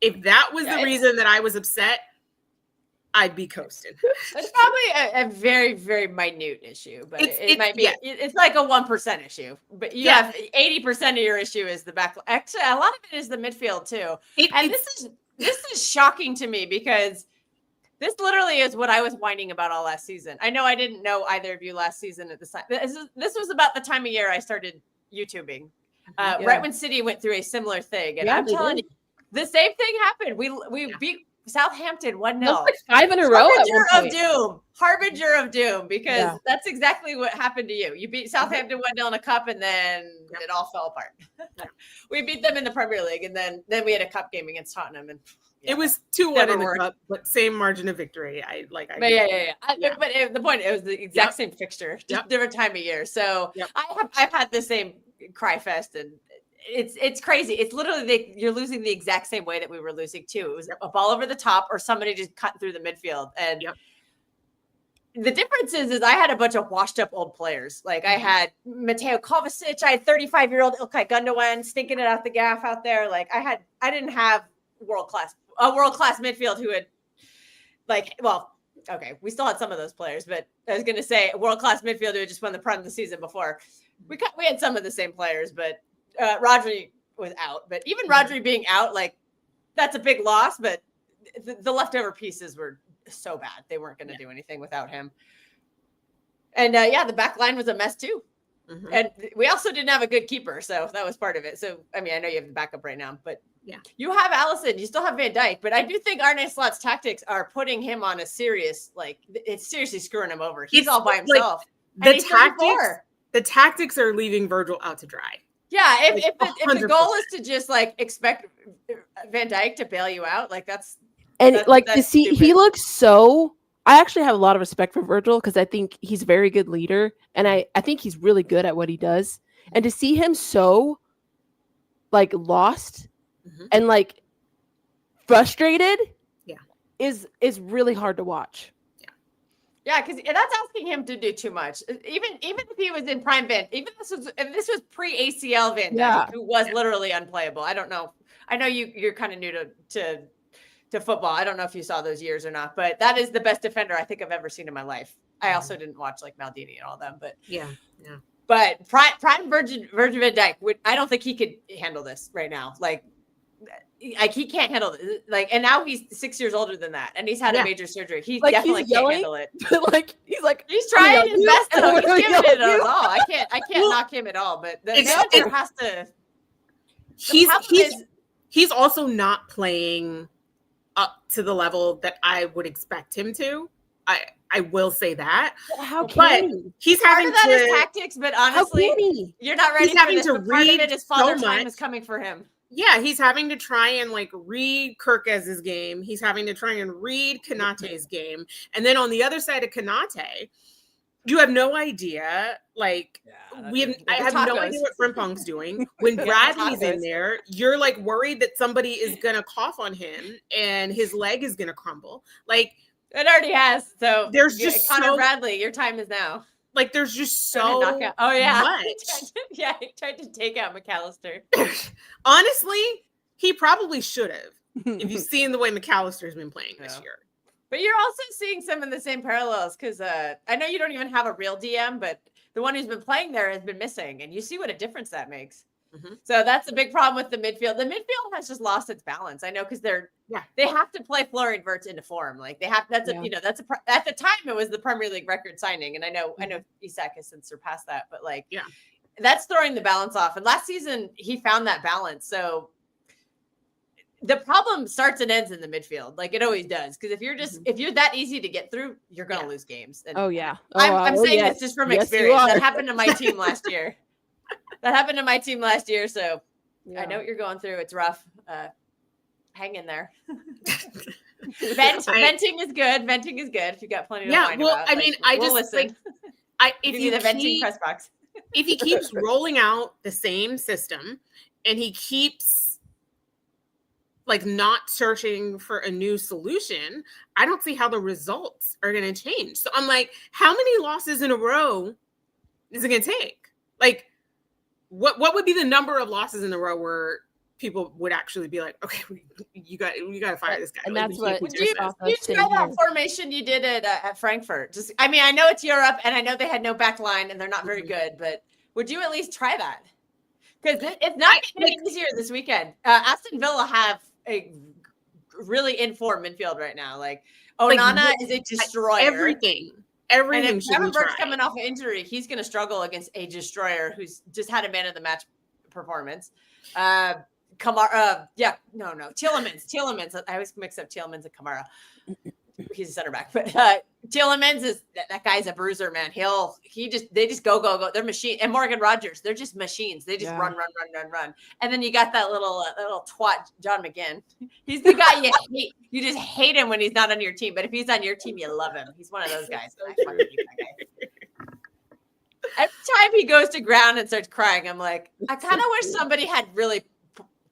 If that was the reason that I was upset, I'd be coasting. It's probably a very, very minute issue, but it might be. Yeah. It's like a 1% issue, but you have 80% of your issue is the back. Actually, a lot of it is the midfield too. This is shocking to me because This literally is what I was whining about all last season. I know I didn't know either of you last season at the time. This was about the time of year I started YouTubing. Right when City went through a similar thing. And I'm telling you, the same thing happened. We beat Southampton 1-0. Like 5 in a row. Harbinger of doom, because that's exactly what happened to you. You beat Southampton 1-0 in a cup, and then it all fell apart. We beat them in the Premier League, and then we had a cup game against Tottenham, and it was 2-1 in the cup, but same margin of victory. But the point, it was the exact same fixture, just different time of year. So I've had the same cry fest, and it's crazy. It's literally you're losing the exact same way that we were losing too. It was a ball over the top, or somebody just cut through the midfield. And the difference is I had a bunch of washed up old players. Like I had Mateo Kovacic, I had 35-year-old Ilkay Gundogan stinking it out the gaff out there. Like I didn't have a world class midfield who had we still had some of those players, but I was going to say a world class midfielder who had just won the Prem the season before. We had some of the same players, but Rodri was out. But even Rodri being out, like that's a big loss. But the leftover pieces were so bad; they weren't going to do anything without him. And the back line was a mess too. Mm-hmm. And we also didn't have a good keeper, so that was part of it. So I mean, I know you have the backup right now, but you have Allison, you still have Van Dijk, but I do think Arne Slot's tactics are putting him on a serious, it's seriously screwing him over. He's all by himself. The tactics are leaving Virgil out to dry. Yeah, if the goal is to just expect Van Dijk to bail you out, that's to see stupid. He looks so. I actually have a lot of respect for Virgil because I think he's a very good leader, and I think he's really good at what he does. And to see him so lost and frustrated, is really hard to watch. Yeah, because that's asking him to do too much. Even if he was in prime Van, if this was pre-ACL Van Dijk, who was literally unplayable. I don't know. I know you're kind of new to football. I don't know if you saw those years or not, but that is the best defender I think I've ever seen in my life. I also didn't watch Maldini and all them, but But prime Virgin Van Dijk, I don't think he could handle this right now. He can't handle it. And now he's 6 years older than that, and he's had a major surgery. He definitely can't handle it. He's trying his best. He's giving it all. I can't knock him at all. But the manager has to. He's also not playing up to the level that I would expect him to. I will say that. How can he's having part of that is tactics, but honestly, you're not ready for this. Part of it is father time is coming for him. Yeah, he's having to try and read Kirkes's game. He's having to try and read Konate's game. And then on the other side of Konate, you have no idea. I have no idea what Frimpong's doing. When Bradley's in there, you're worried that somebody is gonna cough on him and his leg is gonna crumble. It already has. So there's just Connor Bradley, your time is now. There's just so much. He tried to take out McAllister. Honestly, he probably should have. If you've seen the way McAllister's been playing this year. But you're also seeing some of the same parallels because I know you don't even have a real DM, but the one who's been playing there has been missing, and you see what a difference that makes. Mm-hmm. So that's a big problem with the midfield. The midfield has just lost its balance. I know because they have to play Florian Wirtz into form. They have at the time it was the Premier League record signing, and I know Isak has since surpassed that, but that's throwing the balance off. And last season he found that balance. So the problem starts and ends in the midfield, it always does. Because if you're that easy to get through, you're gonna lose games. And I'm saying this just from experience. That happened to my team last year. So I know what you're going through. It's rough. Hang in there. Venting is good. If you got plenty to whine about. I mean, we'll listen. If you the venting press box. If he keeps rolling out the same system and he keeps not searching for a new solution, I don't see how the results are going to change. So I'm how many losses in a row is it going to take? What would be the number of losses in a row where people would actually be okay, you got to fire this guy? And that's what you try that formation you did at Frankfurt. I know it's Europe, and I know they had no back line, and they're not very good, but would you at least try that? Because it's not getting easier this weekend. Aston Villa have a really in form midfield right now. Like Onana is a destroyer. Everything And if should be Kevin Burke's tried. coming off an injury, he's going to struggle against a destroyer who's just had a man of the match performance. Kamara, Tielemans. I always mix up Tielemans and Kamara. He's a center back, but Tielemans is that guy's a bruiser, man. They just go. They're machine. And Morgan Rogers, they're just machines. They just run. And then you got that little twat, John McGinn. He's the guy you hate. You just hate him when he's not on your team, but if he's on your team, you love him. He's one of those guys. I fucking hate that guy. Every time he goes to ground and starts crying, I'm like, I kind of wish somebody had really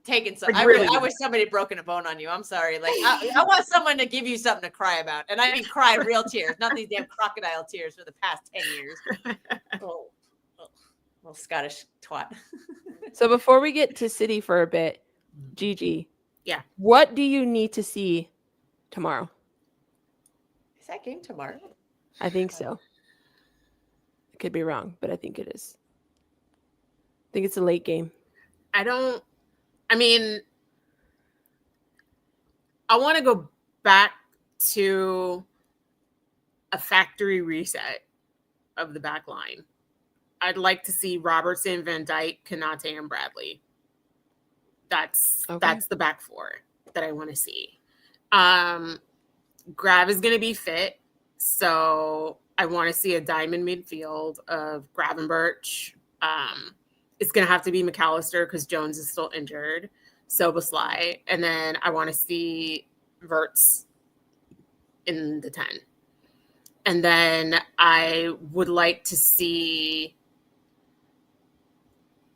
taken some. I wish somebody had broken a bone on you. I'm sorry. Like I want someone to give you something to cry about, and I mean cry real tears, not these damn crocodile tears for the past 10 years. Little Scottish twat. So before we get to City for a bit, Gigi, yeah, what do you need to see tomorrow? Is that game tomorrow? I think so. I could be wrong, but I think it is. I think it's a late game. I want to go back to a factory reset of the back line. I'd like to see Robertson, Van Dijk, Konate, and Bradley. That's the back four that I want to see. Grav is going to be fit, so I want to see a diamond midfield of Gravenberch. It's going to have to be McAllister because Jones is still injured. Soboslai. And then I want to see Verts in the 10. And then I would like to see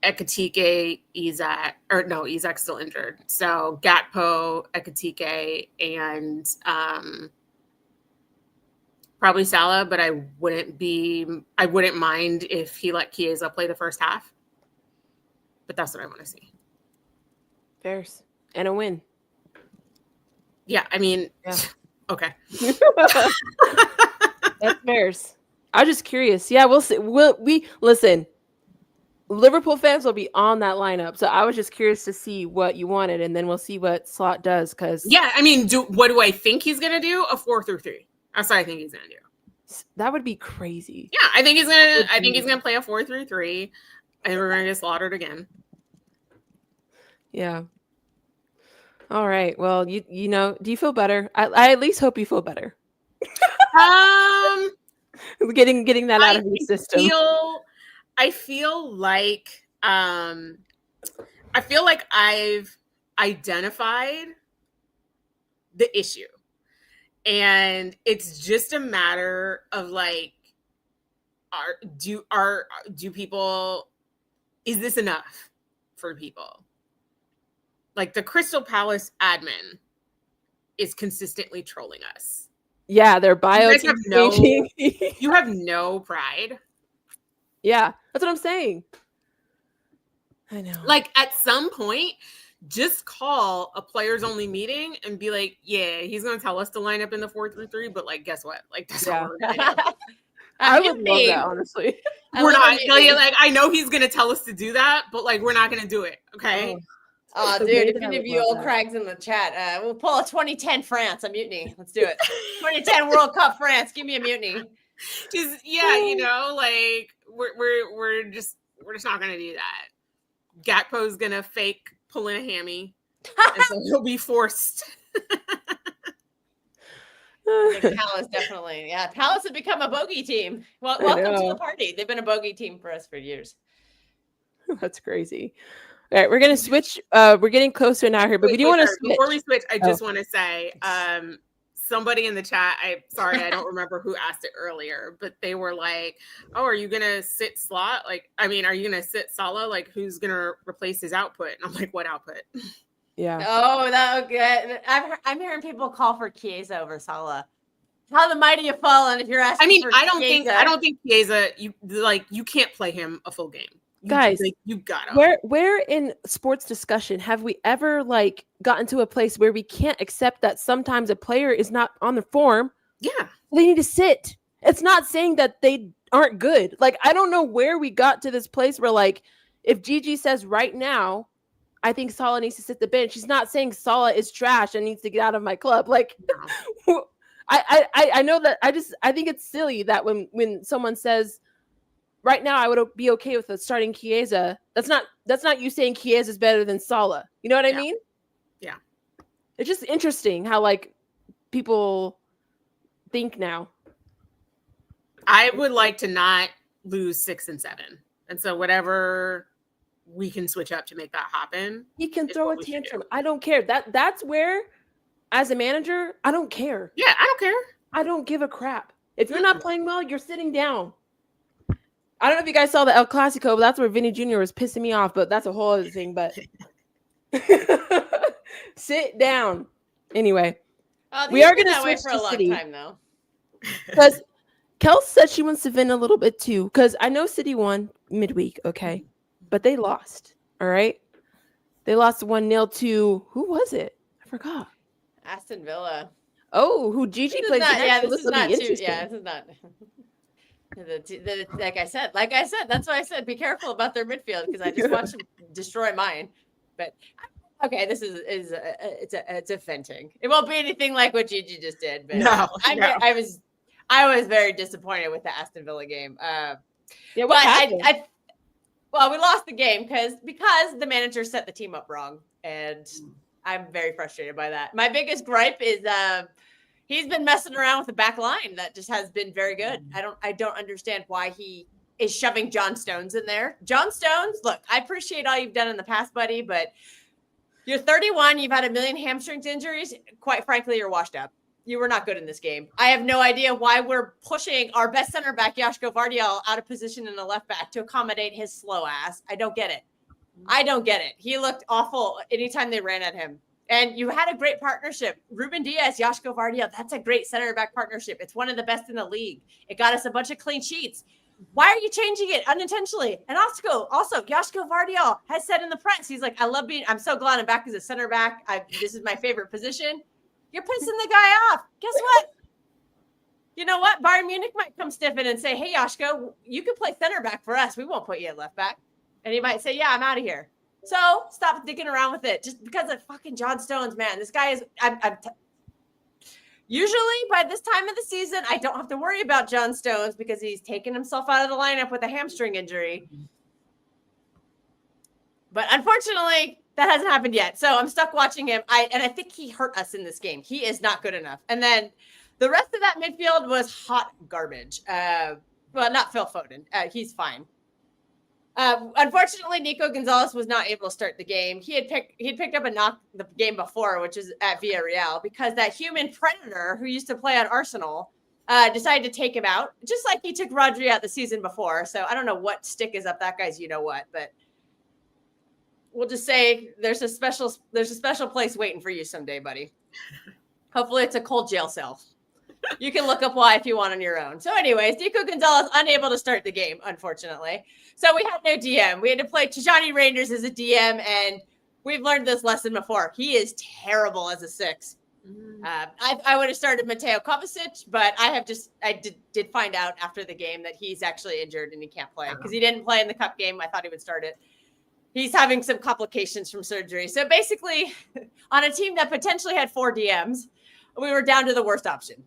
Ekitike, Isak's still injured. So Gakpo, Ekitike, and probably Salah, but I wouldn't mind if he let Chiesa play the first half. But that's what I want to see. Fairs. And a win. Yeah, I mean, okay. That's fairs. I'm just curious. Yeah, we'll see. We listen. Liverpool fans will be on that lineup, so I was just curious to see what you wanted, and then we'll see what Slot does. Because I mean, what do I think he's gonna do? A 4-3-3. That's what I think he's gonna do. That would be crazy. Yeah, I think he's gonna play a 4-3-3, and we're gonna get slaughtered again. Yeah. All right. Well, you know, do you feel better? I at least hope you feel better. Getting that out of your system. I feel like I've identified the issue, and it's just a matter of like, do people, is this enough for people? Like the Crystal Palace admin is consistently trolling us. Yeah, their bio. You have no pride. Yeah, that's what I'm saying. I know. Like at some point, just call a players only meeting and be like, yeah, he's going to tell us to line up in the 4-3-3, but like, guess what? Like that's what we're going to do. I would love that, honestly. We're not like, I know he's going to tell us to do that, but like, we're not going to do it. Okay. Oh, dude, if any of you old Craigs in the chat, we'll pull a 2010 France, a mutiny. Let's do it. 2010 World Cup France. Give me a mutiny. Just, you know, like we're just not going to do that. Gakpo's going to fake pulling a hammy. And so he'll be forced. I think Palace definitely. Yeah, Palace have become a bogey team. Well, welcome to the party. They've been a bogey team for us for years. That's crazy. All right, we're going to switch. We're getting closer now here, but we do want to switch. Before we switch, I just want to say, somebody in the chat, I don't remember who asked it earlier, but they were like, oh, are you going to sit Slot? Like, I mean, are you going to sit Salah? Like, who's going to replace his output? And I'm like, what output? Yeah. Oh, that good. I'm hearing people call for Chiesa over Salah. How the mighty have fallen if you're asking. I mean, for I don't think Chiesa, you can't play him a full game. Guys, you gotta. Where in sports discussion have we ever like gotten to a place where we can't accept that sometimes a player is not on the form? Yeah, they need to sit. It's not saying that they aren't good. Like I don't know where we got to this place where like if Gigi says right now, I think Salah needs to sit the bench. She's not saying Salah is trash and needs to get out of my club. Like, I know that I think it's silly that when someone says right now I would be okay with starting Chiesa, that's not you saying Chiesa is better than Salah. You know what I mean? Yeah. It's just interesting how like people think now. I would like to not lose 6 and 7. And so whatever we can switch up to make that happen. He can throw a tantrum. I don't care. That's where, as a manager, I don't care. Yeah, I don't care. I don't give a crap. If you're not playing well, you're sitting down. I don't know if you guys saw the El Clasico, but that's where Vinny Jr. was pissing me off, but that's a whole other thing. But sit down. Anyway, we are going to switch for a long time, though. Because Kels said she wants to vent a little bit, too, because I know City won midweek, okay? But they lost, all right? They lost 1-0 to, who was it? I forgot. Aston Villa. Oh, who Gigi played next. Yeah, this is not too. Yeah, this is not. Like I said, that's why I said be careful about their midfield because I just watched them destroy mine. But okay, this is it's a venting. It won't be anything like what Gigi just did. But no. I was very disappointed with the Aston Villa game. Yeah, what happened? Well, we lost the game because the manager set the team up wrong, and I'm very frustrated by that. My biggest gripe is he's been messing around with the back line that just has been very good. I don't understand why he is shoving John Stones in there. John Stones, look, I appreciate all you've done in the past, buddy, but you're 31. You've had a million hamstring injuries. Quite frankly, you're washed up. You were not good in this game. I have no idea why we're pushing our best center back, Joško Vardiel, out of position in the left back to accommodate his slow ass. I don't get it. He looked awful anytime they ran at him. And you had a great partnership. Ruben Diaz, Joško Vardiel, that's a great center back partnership. It's one of the best in the league. It got us a bunch of clean sheets. Why are you changing it unintentionally? And also Joško Vardiel has said in the press, he's like, I'm so glad I'm back as a center back. This is my favorite position. You're pissing the guy off. Guess what? You know what? Bayern Munich might come stiffing and say, hey, Joško, you can play center back for us. We won't put you at left back. And he might say, yeah, I'm out of here. So stop dicking around with it. Just because of fucking John Stones, man. This guy is usually by this time of the season, I don't have to worry about John Stones because he's taken himself out of the lineup with a hamstring injury. But unfortunately, that hasn't happened yet. So I'm stuck watching him. I think he hurt us in this game. He is not good enough. And then the rest of that midfield was hot garbage. Well, not Phil Foden. He's fine. Unfortunately, Nico Gonzalez was not able to start the game. He had picked up a knock the game before, which is at Villarreal, because that human predator who used to play on Arsenal decided to take him out, just like he took Rodri out the season before. So I don't know what stick is up that guy's you-know-what, but we'll just say there's a special place waiting for you someday, buddy. Hopefully it's a cold jail cell. You can look up why if you want on your own. So anyways, Nico Gonzalez unable to start the game, unfortunately. So we had no DM. We had to play Tijani Reinders as a DM, and we've learned this lesson before. He is terrible as a 6. I would have started Mateo Kovacic, but I did find out after the game that he's actually injured and he can't play because he didn't play in the cup game. I thought he would start it. He's having some complications from surgery. So basically, on a team that potentially had 4 DMs, we were down to the worst option.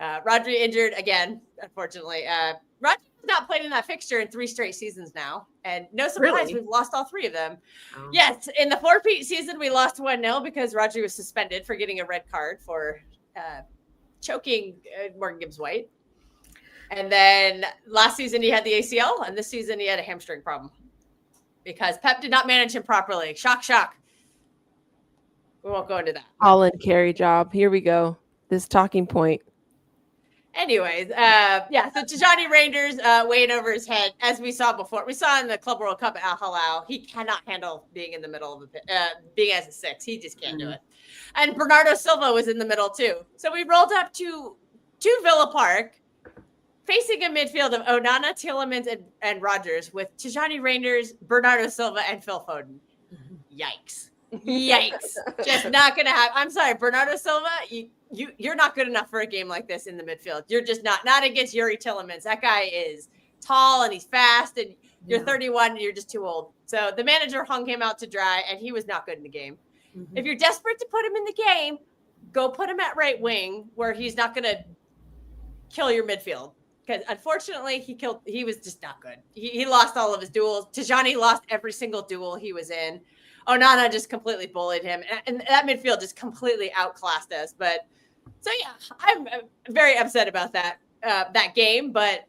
Rodri injured again, unfortunately. Rodri has not played in that fixture in 3 straight seasons now. And no surprise, we've lost all 3 of them. Oh. Yes, in the 4-peat season, we lost 1-0 because Rodri was suspended for getting a red card for choking Morgan Gibbs-White. And then last season, he had the ACL, and this season, he had a hamstring problem because Pep did not manage him properly. Shock. We won't go into that. Holland carry job. Here we go. This talking point. Anyways, so Tijani Reinders weighing over his head, as we saw before. We saw in the Club World Cup at Al Hilal. He cannot handle being in the middle of the pit, being as a 6. He just can't do it. And Bernardo Silva was in the middle too. So we rolled up to Villa Park, facing a midfield of Onana, Tielemans, and Rodgers with Tijani Reinders, Bernardo Silva, and Phil Foden. Yikes. Just not going to happen. I'm sorry, Bernardo Silva, you're not good enough for a game like this in the midfield. You're just not against Yuri Tielemans. That guy is tall and he's fast, and You're 31 and you're just too old. So the manager hung him out to dry, and he was not good in the game. If you're desperate to put him in the game, go put him at right wing where he's not going to kill your midfield. Because unfortunately, he was just not good. He lost all of his duels. Tijani lost every single duel he was in. Onana just completely bullied him. And that midfield just completely outclassed us. But so, yeah, I'm very upset about that game. But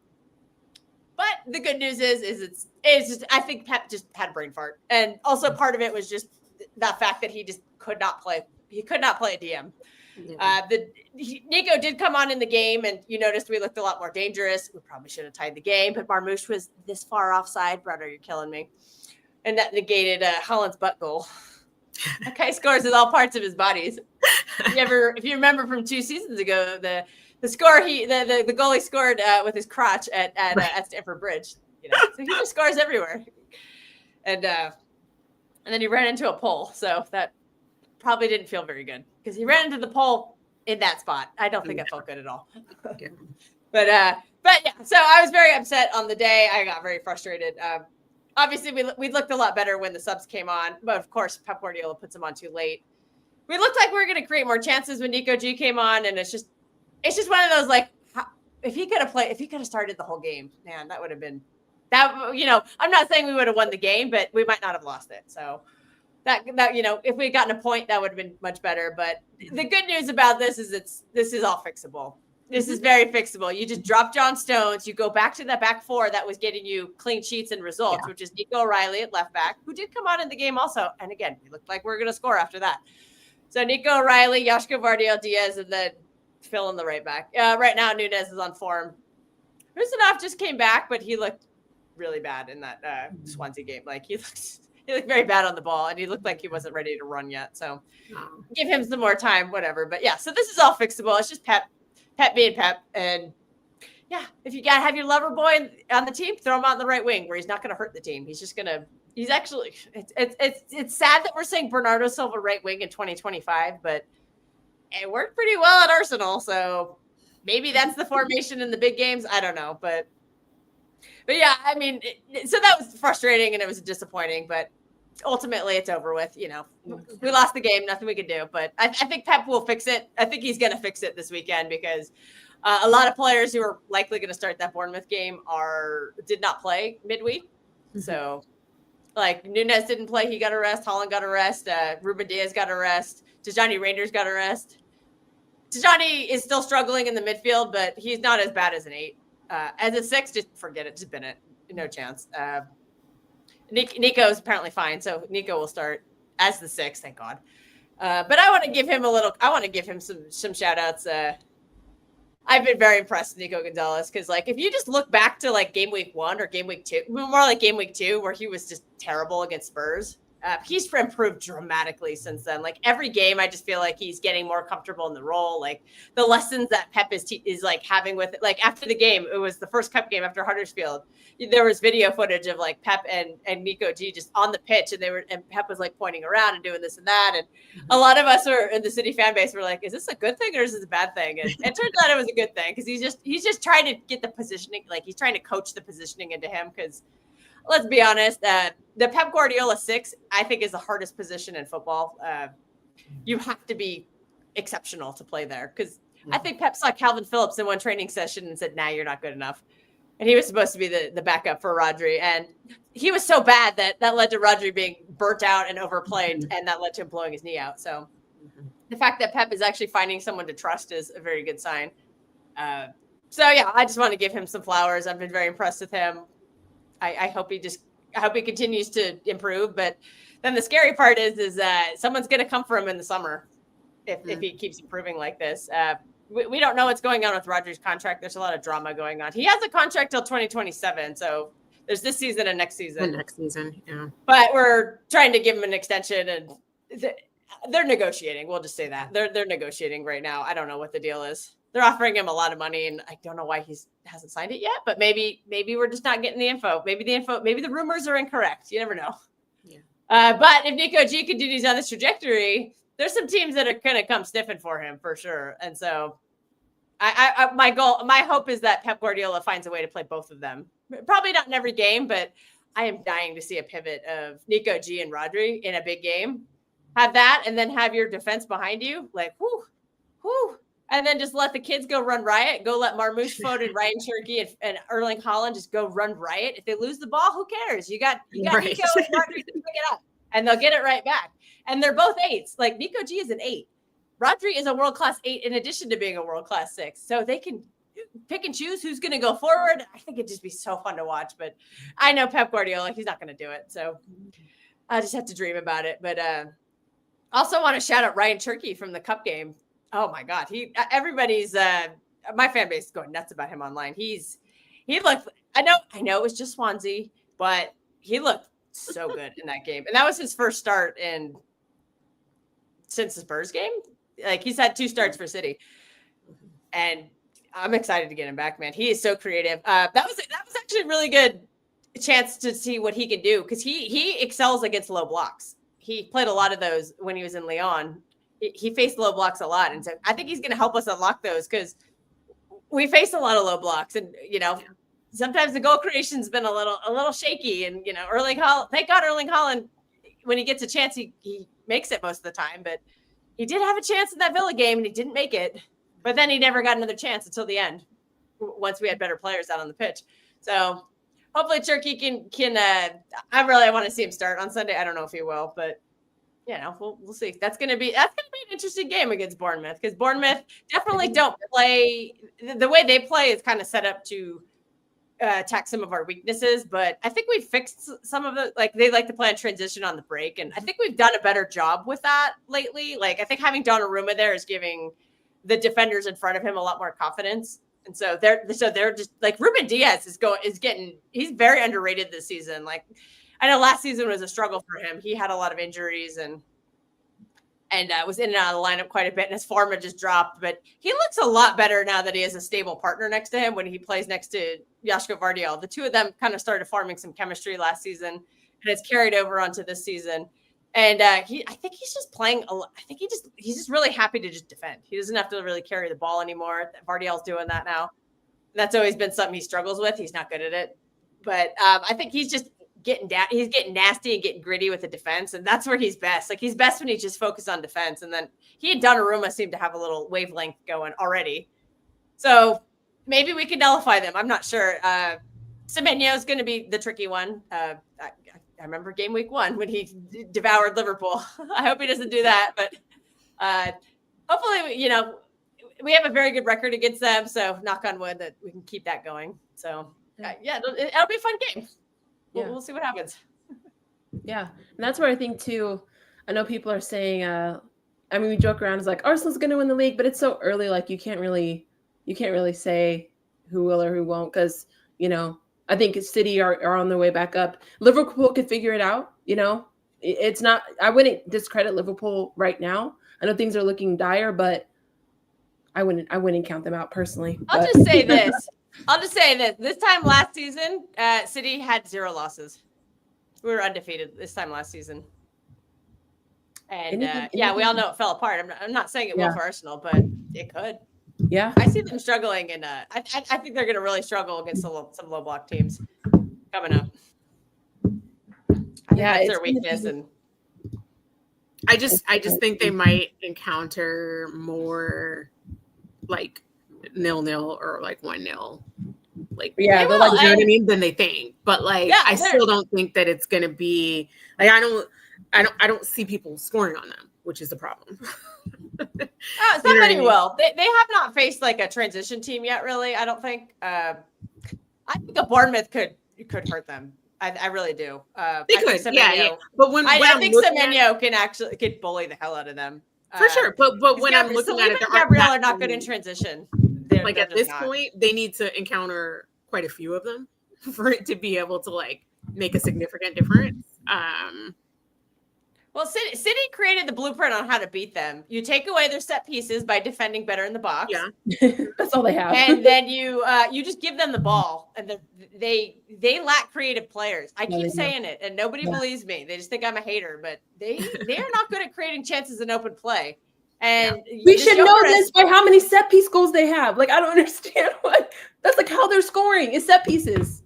the good news is it's just, I think Pep just had a brain fart. And also part of it was just the fact that he just could not play. He could not play a DM. Nico did come on in the game, and you noticed we looked a lot more dangerous. We probably should have tied the game, but Marmoush was this far offside. Brother, you're killing me. And that negated Holland's butt goal. Okay, scores with all parts of his bodies. If you remember from 2 seasons ago, the score the goalie scored with his crotch at Stamford Bridge. So he just scores everywhere. And then he ran into a pole, so that probably didn't feel very good because he ran into the pole in that spot. I don't think it felt good at all. But yeah, so I was very upset on the day. I got very frustrated. Obviously, we looked a lot better when the subs came on, but of course, Pep Guardiola puts them on too late. We looked like we were going to create more chances when Nico G came on, and it's just one of those like, if he could have started the whole game, man, that would have been that. I'm not saying we would have won the game, but we might not have lost it. So. That if we had gotten a point, that would have been much better. But the good news about this is this is all fixable. This is very fixable. You just drop John Stones. You go back to that back four that was getting you clean sheets and results, which is Nico O'Reilly at left back, who did come on in the game also. And again, we looked like we were going to score after that. So Nico O'Reilly, Joshua Vardiel, Diaz, and then Phil in the right back. Right now, Nunez is on form. Rusinoff just came back, but he looked really bad in that Swansea game. Like he looked very bad on the ball, and he looked like he wasn't ready to run yet. So give him some more time, whatever. But yeah, so this is all fixable. It's just Pep being Pep. And yeah, if you got to have your lover boy on the team, throw him out on the right wing where he's not going to hurt the team. He's actually, it's sad that we're saying Bernardo Silva right wing in 2025, but it worked pretty well at Arsenal. So maybe that's the formation in the big games. I don't know, but yeah, I mean, so that was frustrating and it was disappointing, but ultimately it's over with. We lost the game, nothing we could do, but I think Pep will fix it. I think he's going to fix it this weekend because a lot of players who are likely going to start that Bournemouth game did not play midweek. Mm-hmm. So like Nunez didn't play. He got a rest. Holland got a rest. Ruben Diaz got a rest. Tijani Rangers got a rest. Tijani is still struggling in the midfield, but he's not as bad as an 8. As a 6, just forget it. Just bin it. No chance. Nico is apparently fine, so Nico will start as the 6. Thank God. But I want to give him some shout outs. I've been very impressed with Nico Gonzalez because, like, if you just look back to like game week 1 or game week 2, more like game week 2, where he was just terrible against Spurs. He's improved dramatically since then. Like every game, I just feel like he's getting more comfortable in the role. Like the lessons that Pep is like having with it. Like after the game, it was the first cup game after Huddersfield. There was video footage of like Pep and Nico G just on the pitch, and Pep was like pointing around and doing this and that. And a lot of us were in the City fan base were like, "Is this a good thing or is this a bad thing?" And it turns out it was a good thing because he's just trying to get the positioning. Like he's trying to coach the positioning into him because. Let's be honest, the Pep Guardiola 6, I think, is the hardest position in football. You have to be exceptional to play there because I think Pep saw Calvin Phillips in one training session and said, "Nah, you're not good enough." And he was supposed to be the backup for Rodri. And he was so bad that led to Rodri being burnt out and overplayed, and that led to him blowing his knee out. So the fact that Pep is actually finding someone to trust is a very good sign. So, yeah, I just want to give him some flowers. I've been very impressed with him. I hope he continues to improve. But then the scary part is that someone's going to come for him in the summer if he keeps improving like this. We don't know what's going on with Rodri's contract. There's a lot of drama going on. He has a contract till 2027. So there's this season and next season. Yeah. But we're trying to give him an extension, and they're negotiating. We'll just say that. They're negotiating right now. I don't know what the deal is. They're offering him a lot of money, and I don't know why he hasn't signed it yet. But maybe we're just not getting the info. Maybe the rumors are incorrect. You never know. Yeah. But if Nico G continues on this trajectory, there's some teams that are going to come sniffing for him for sure. And so, my hope is that Pep Guardiola finds a way to play both of them. Probably not in every game, but I am dying to see a pivot of Nico G and Rodri in a big game. Have that, and then have your defense behind you, like whoo, and then just let the kids go run riot. Go let Marmoush, Foden, Ryan Cherky, and Erling Haaland just go run riot. If they lose the ball, who cares? You got Right. Nico and Rodri to pick it up, and they'll get it right back. And they're both 8s. Like Nico G is an 8. Rodri is a world-class 8 in addition to being a world-class 6. So they can pick and choose who's going to go forward. I think it'd just be so fun to watch. But I know Pep Guardiola, he's not going to do it. So I just have to dream about it. But also want to shout out Ryan Cherky from the Cup game. Oh my God. Everybody's my fan base is going nuts about him online. He looked, I know it was just Swansea, but he looked so good in that game. And that was his first start since the Spurs game. Like he's had 2 starts for City. And I'm excited to get him back, man. He is so creative. That was actually a really good chance to see what he can do, because he excels against low blocks. He played a lot of those when he was in Lyon. He faced low blocks a lot. And so I think he's going to help us unlock those, because we face a lot of low blocks. And, sometimes the goal creation's been a little shaky. And, thank God Erling Haaland, when he gets a chance, he makes it most of the time. But he did have a chance in that Villa game and he didn't make it. But then he never got another chance until the end, once we had better players out on the pitch. So hopefully Cherky can I really want to see him start on Sunday. I don't know if he will, but we'll see. That's gonna be an interesting game against Bournemouth, because Bournemouth definitely don't play the way they play is kind of set up to attack some of our weaknesses. But I think we've fixed some of the, like, they like to play on transition on the break, and I think we've done a better job with that lately. Like I think having Donnarumma there is giving the defenders in front of him a lot more confidence. And so they're just like, Ruben Diaz he's very underrated this season. Like I know last season was a struggle for him. He had a lot of injuries and was in and out of the lineup quite a bit, and his form had just dropped. But he looks a lot better now that he has a stable partner next to him when he plays next to Joško Vardiol. The two of them kind of started forming some chemistry last season, and it's carried over onto this season. And I think he's just playing a lot. I think he's just really happy to just defend. He doesn't have to really carry the ball anymore. Vardiol's doing that now. And that's always been something he struggles with. He's not good at it. But I think he's just he's getting nasty and getting gritty with the defense. And that's where he's best. Like he's best when he's just focused on defense. And then he and Donnarumma seem to have a little wavelength going already. So maybe we can nullify them. I'm not sure. Semenyo is going to be the tricky one. I remember game week 1 when he devoured Liverpool. I hope he doesn't do that, but hopefully, we have a very good record against them. So knock on wood that we can keep that going. So it'll be a fun game. We'll see what happens. Yeah. And that's where I think too, I know people are saying, we joke around, it's like Arsenal's going to win the league, but it's so early. Like you can't really say who will or who won't. 'Cause I think City are on their way back up. Liverpool could figure it out. It's not, I wouldn't discredit Liverpool right now. I know things are looking dire, but I wouldn't count them out personally. I'll just say this. This time last season, City had 0 losses. We were undefeated this time last season. And we all know it fell apart. I'm not saying it will for Arsenal, but it could. Yeah, I see them struggling, and I think they're going to really struggle against some low block teams coming up. That's their weakness, and I just think they might encounter more like 0-0 or like 1-0, like you know what I mean, than they think. But like I still don't think that it's going to be like I don't see people scoring on them, which is the problem. Somebody will. They have not faced like a transition team yet, really. I don't think. I think a Bournemouth could hurt them. I really do. They could, yeah. But I think Semenyo can bully the hell out of them for sure. But when I'm looking at it, Gabriel are not good in transition. Like at this point, they need to encounter quite a few of them for it to be able to like make a significant difference. Well, City created the blueprint on how to beat them. You take away their set pieces by defending better in the box. Yeah, that's all they have. And then you just give them the ball, and they lack creative players. I keep saying it, and nobody believes me. They just think I'm a hater, but they are not good at creating chances in open play. And we should know this by how many set piece goals they have. Like I don't understand that's like how they're scoring is set pieces.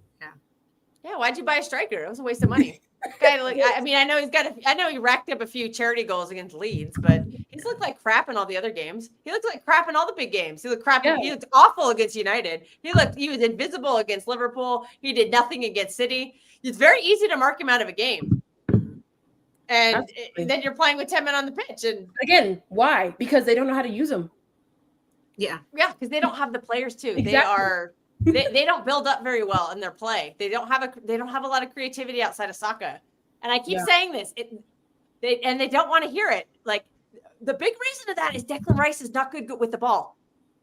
Yeah, why'd you buy a striker? It was a waste of money. Guy, like, I mean, I know he racked up a few charity goals against Leeds, but he's looked like crap in all the other games. He looked like crap in all the big games. He looked crap. Yeah. He looked awful against United. He was invisible against Liverpool. He did nothing against City. It's very easy to mark him out of a game. And then you're playing with 10 men on the pitch. And again, why? Because they don't know how to use them. Yeah, because they don't have the players too. Exactly. They don't build up very well in their play. They don't have a lot of creativity outside of Saka. And I keep saying this, they don't want to hear it. Like, the big reason of that is Declan Rice is not good with the ball.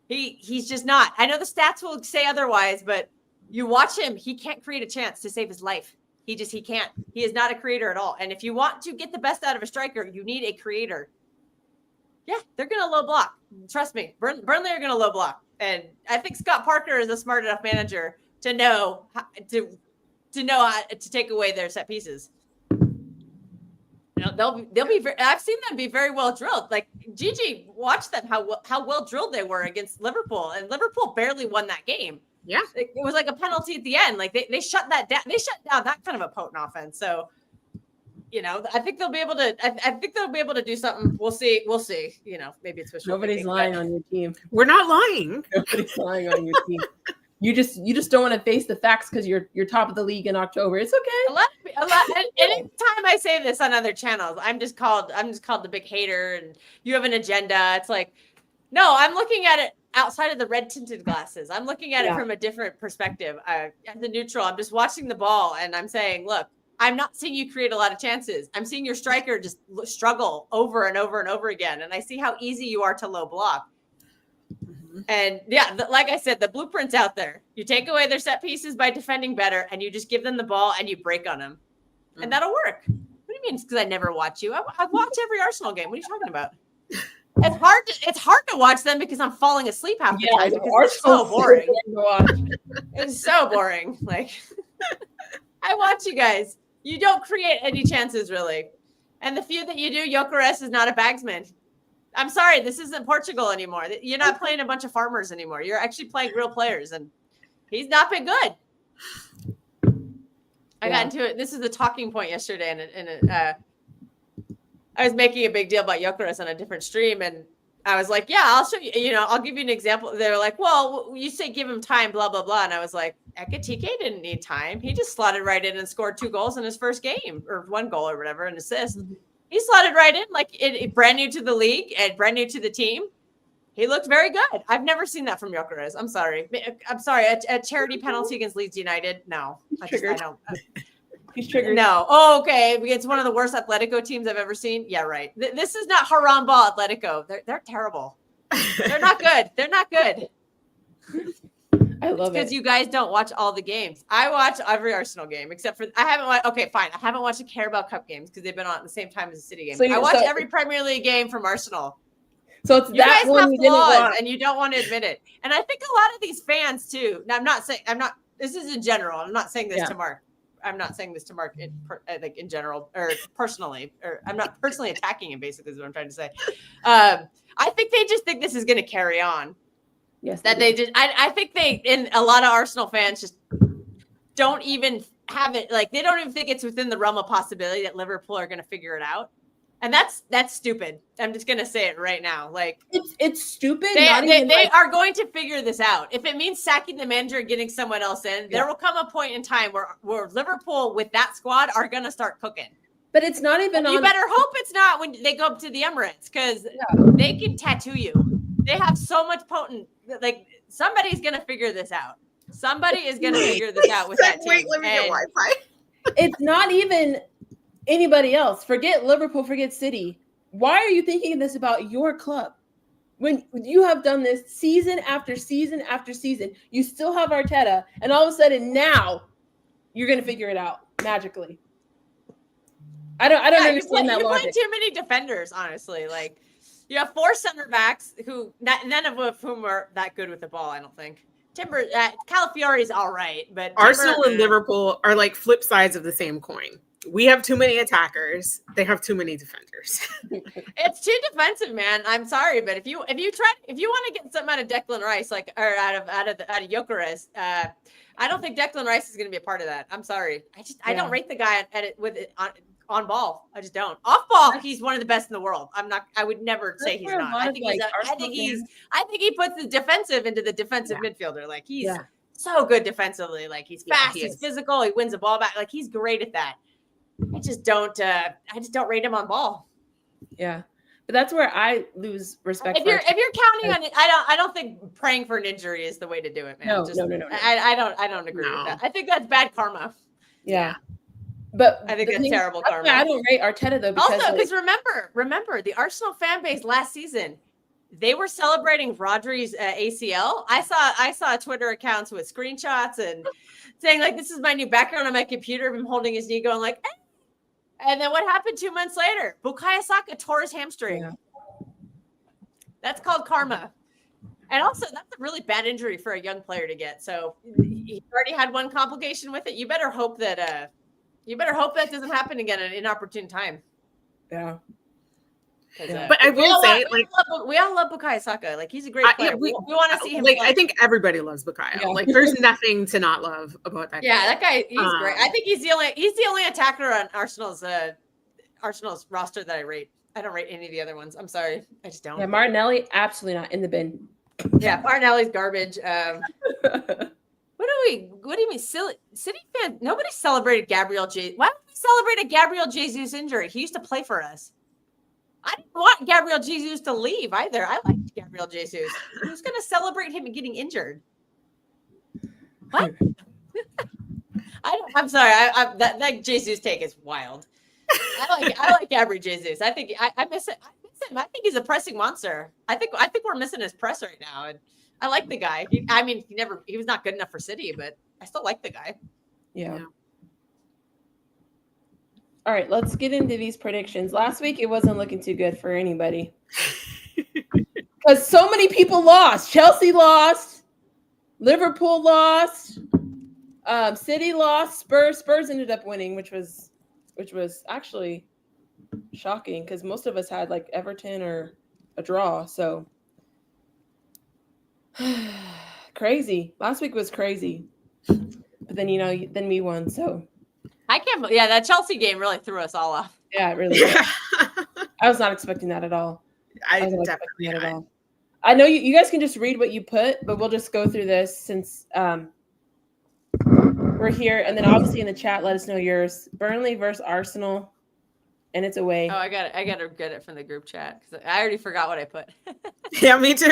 He's just not. I know the stats will say otherwise, but you watch him, he can't create a chance to save his life. He can't. He is not a creator at all. And if you want to get the best out of a striker, you need a creator. Yeah, they're going to low block. Trust me. Burnley are going to low block. And I think Scott Parker is a smart enough manager to know how to take away their set pieces. You know, they'll be. I've seen them be very well drilled. Like Gigi, watch them how well drilled they were against Liverpool, and Liverpool barely won that game. Yeah, it was like a penalty at the end. Like they shut that down. They shut down that kind of a potent offense. So, you know, I think they'll be able to. I think they'll be able to do something. We'll see. You know, maybe it's wishful Nobody's thinking, lying on your team. we're not lying. Nobody's lying on your team. You just don't want to face the facts because you're top of the league in October. It's okay. A lot. Anytime I say this on other channels, I'm just called the big hater, and you have an agenda. It's like, no, I'm looking at it outside of the red tinted glasses. I'm looking at it from a different perspective. As a neutral, I'm just watching the ball, and I'm saying, look, I'm not seeing you create a lot of chances. I'm seeing your striker just struggle over and over and over again, and I see how easy you are to low block. And like I said, the blueprint's out there. You take away their set pieces by defending better, and you just give them the ball and you break on them, and that'll work. What do you mean? It's because I never watch you. I watch every Arsenal game. What are you talking about? It's hard to watch them because I'm falling asleep half the time because it's so boring. It's so boring. Like, I watch you guys. You don't create any chances really, and the few that you do, Gyökeres is not a bagsman. I'm sorry, this isn't Portugal anymore. You're not playing a bunch of farmers anymore. You're actually playing real players, and he's not been good. I got into it. This is the talking point yesterday, and I was making a big deal about Gyökeres on a different stream, and I was like, "Yeah, I'll show you. You know, I'll give you an example." They were like, "Well, you say give him time, blah blah blah," and I was like, "Ekitike didn't need time. He just slotted right in and scored 2 goals in his first game, or 1 goal or whatever, an assist." Mm-hmm. He slotted right in, like it brand new to the league and brand new to the team. He looked very good. I've never seen that from Gyökeres. I'm sorry. A charity penalty against Leeds United? No. He's triggered. No. Oh, okay. It's one of the worst Atletico teams I've ever seen. Yeah, right. This is not haram ball Atletico. They're terrible. They're not good. They're not good. I love it. Because you guys don't watch all the games. I watch every Arsenal game except for I haven't watched. Okay, fine. I haven't watched the Carabao Cup games because they've been on at the same time as the City game. So I watch every Premier League game from Arsenal. So it's you that guys one have you didn't flaws watch. and you don't want to admit it. And I think a lot of these fans too. Now, this is in general. I'm not saying this to Mark. I'm not saying this to Mark in general or personally, or I'm not personally attacking him. Basically, is what I'm trying to say. I think they just think this is going to carry on. Yes, that they did. I think and a lot of Arsenal fans just don't even have it. Like, they don't even think it's within the realm of possibility that Liverpool are going to figure it out. And that's stupid. I'm just going to say it right now. Like, it's stupid. They are going to figure this out. If it means sacking the manager and getting someone else in, there will come a point in time where Liverpool with that squad are going to start cooking. But it's not even You better hope it's not when they go up to the Emirates, because they can tattoo you. They have so much potent, like, somebody's going to figure this out. Somebody is going to figure this out with that team. Wait, let me get Wi-Fi. It's not even anybody else. Forget Liverpool, forget City. Why are you thinking this about your club? When you have done this season after season after season, you still have Arteta, and all of a sudden now you're going to figure it out magically. I don't understand that logic. You play too many defenders, honestly. Like, you have 4 center backs who none of whom are that good with the ball. I don't think. Calafiori's all right, but Arsenal and Liverpool are like flip sides of the same coin. We have too many attackers. They have too many defenders. It's too defensive, man. I'm sorry, but if you want to get something out of Declan Rice, like or out of Gyökeres, I don't think Declan Rice is going to be a part of that. I'm sorry. I don't rate the guy on ball. I just don't. Off ball, he's one of the best in the world. I would never say he's not. I think he puts the defensive into the defensive midfielder. Like he's so good defensively. Like he's fast, he's physical, he wins the ball back. Like he's great at that. I just don't rate him on ball. Yeah. But that's where I lose respect. If you're counting on it, I don't think praying for an injury is the way to do it, man. No. I don't agree with that. I think that's bad karma. Yeah. But I think that's terrible karma. I don't rate Arteta though. Because remember the Arsenal fan base last season, they were celebrating Rodri's ACL. I saw Twitter accounts with screenshots and saying like, "This is my new background on my computer." I'm holding his knee, going like, "Eh." And then what happened 2 months later? Bukayo Saka tore his hamstring. Yeah. That's called karma. And also, that's a really bad injury for a young player to get. So he already had one complication with it. You better hope that doesn't happen again at an inopportune time. Yeah. But I will say, we all love Bukayo Saka. Like he's a great player. We want to see him. Like play. I think everybody loves Bukayo. Yeah. Like there's nothing to not love about that. Yeah, that guy. He's great. I think he's the only attacker on Arsenal's roster that I rate. I don't rate any of the other ones. I'm sorry, I just don't. Yeah, Martinelli absolutely not in the bin. Yeah, Martinelli's garbage. What do you mean? City fan? Nobody celebrated Gabriel Jesus. Why would we celebrate a Gabriel Jesus injury? He used to play for us. I didn't want Gabriel Jesus to leave either. I liked Gabriel Jesus. Who's going to celebrate him getting injured? What? I'm sorry. That Jesus take is wild. I like Gabriel Jesus. I think I miss it. I think he's a pressing monster. I think we're missing his press right now, and I like the guy. He was not good enough for City, but I still like the guy. Yeah. All right, let's get into these predictions. Last week, it wasn't looking too good for anybody because so many people lost. Chelsea lost, Liverpool lost, City lost, Spurs ended up winning, which was actually shocking because most of us had like Everton or a draw. So crazy. Last week was crazy, but then then we won. So. I can't. Yeah, that Chelsea game really threw us all off. Yeah, it really did. I was not expecting that at all. I was not expecting that at all. I know you guys can just read what you put, but we'll just go through this since we're here. And then obviously in the chat, let us know yours. Burnley versus Arsenal, and it's away. Oh, I got to get it from the group chat because I already forgot what I put. Yeah, me too.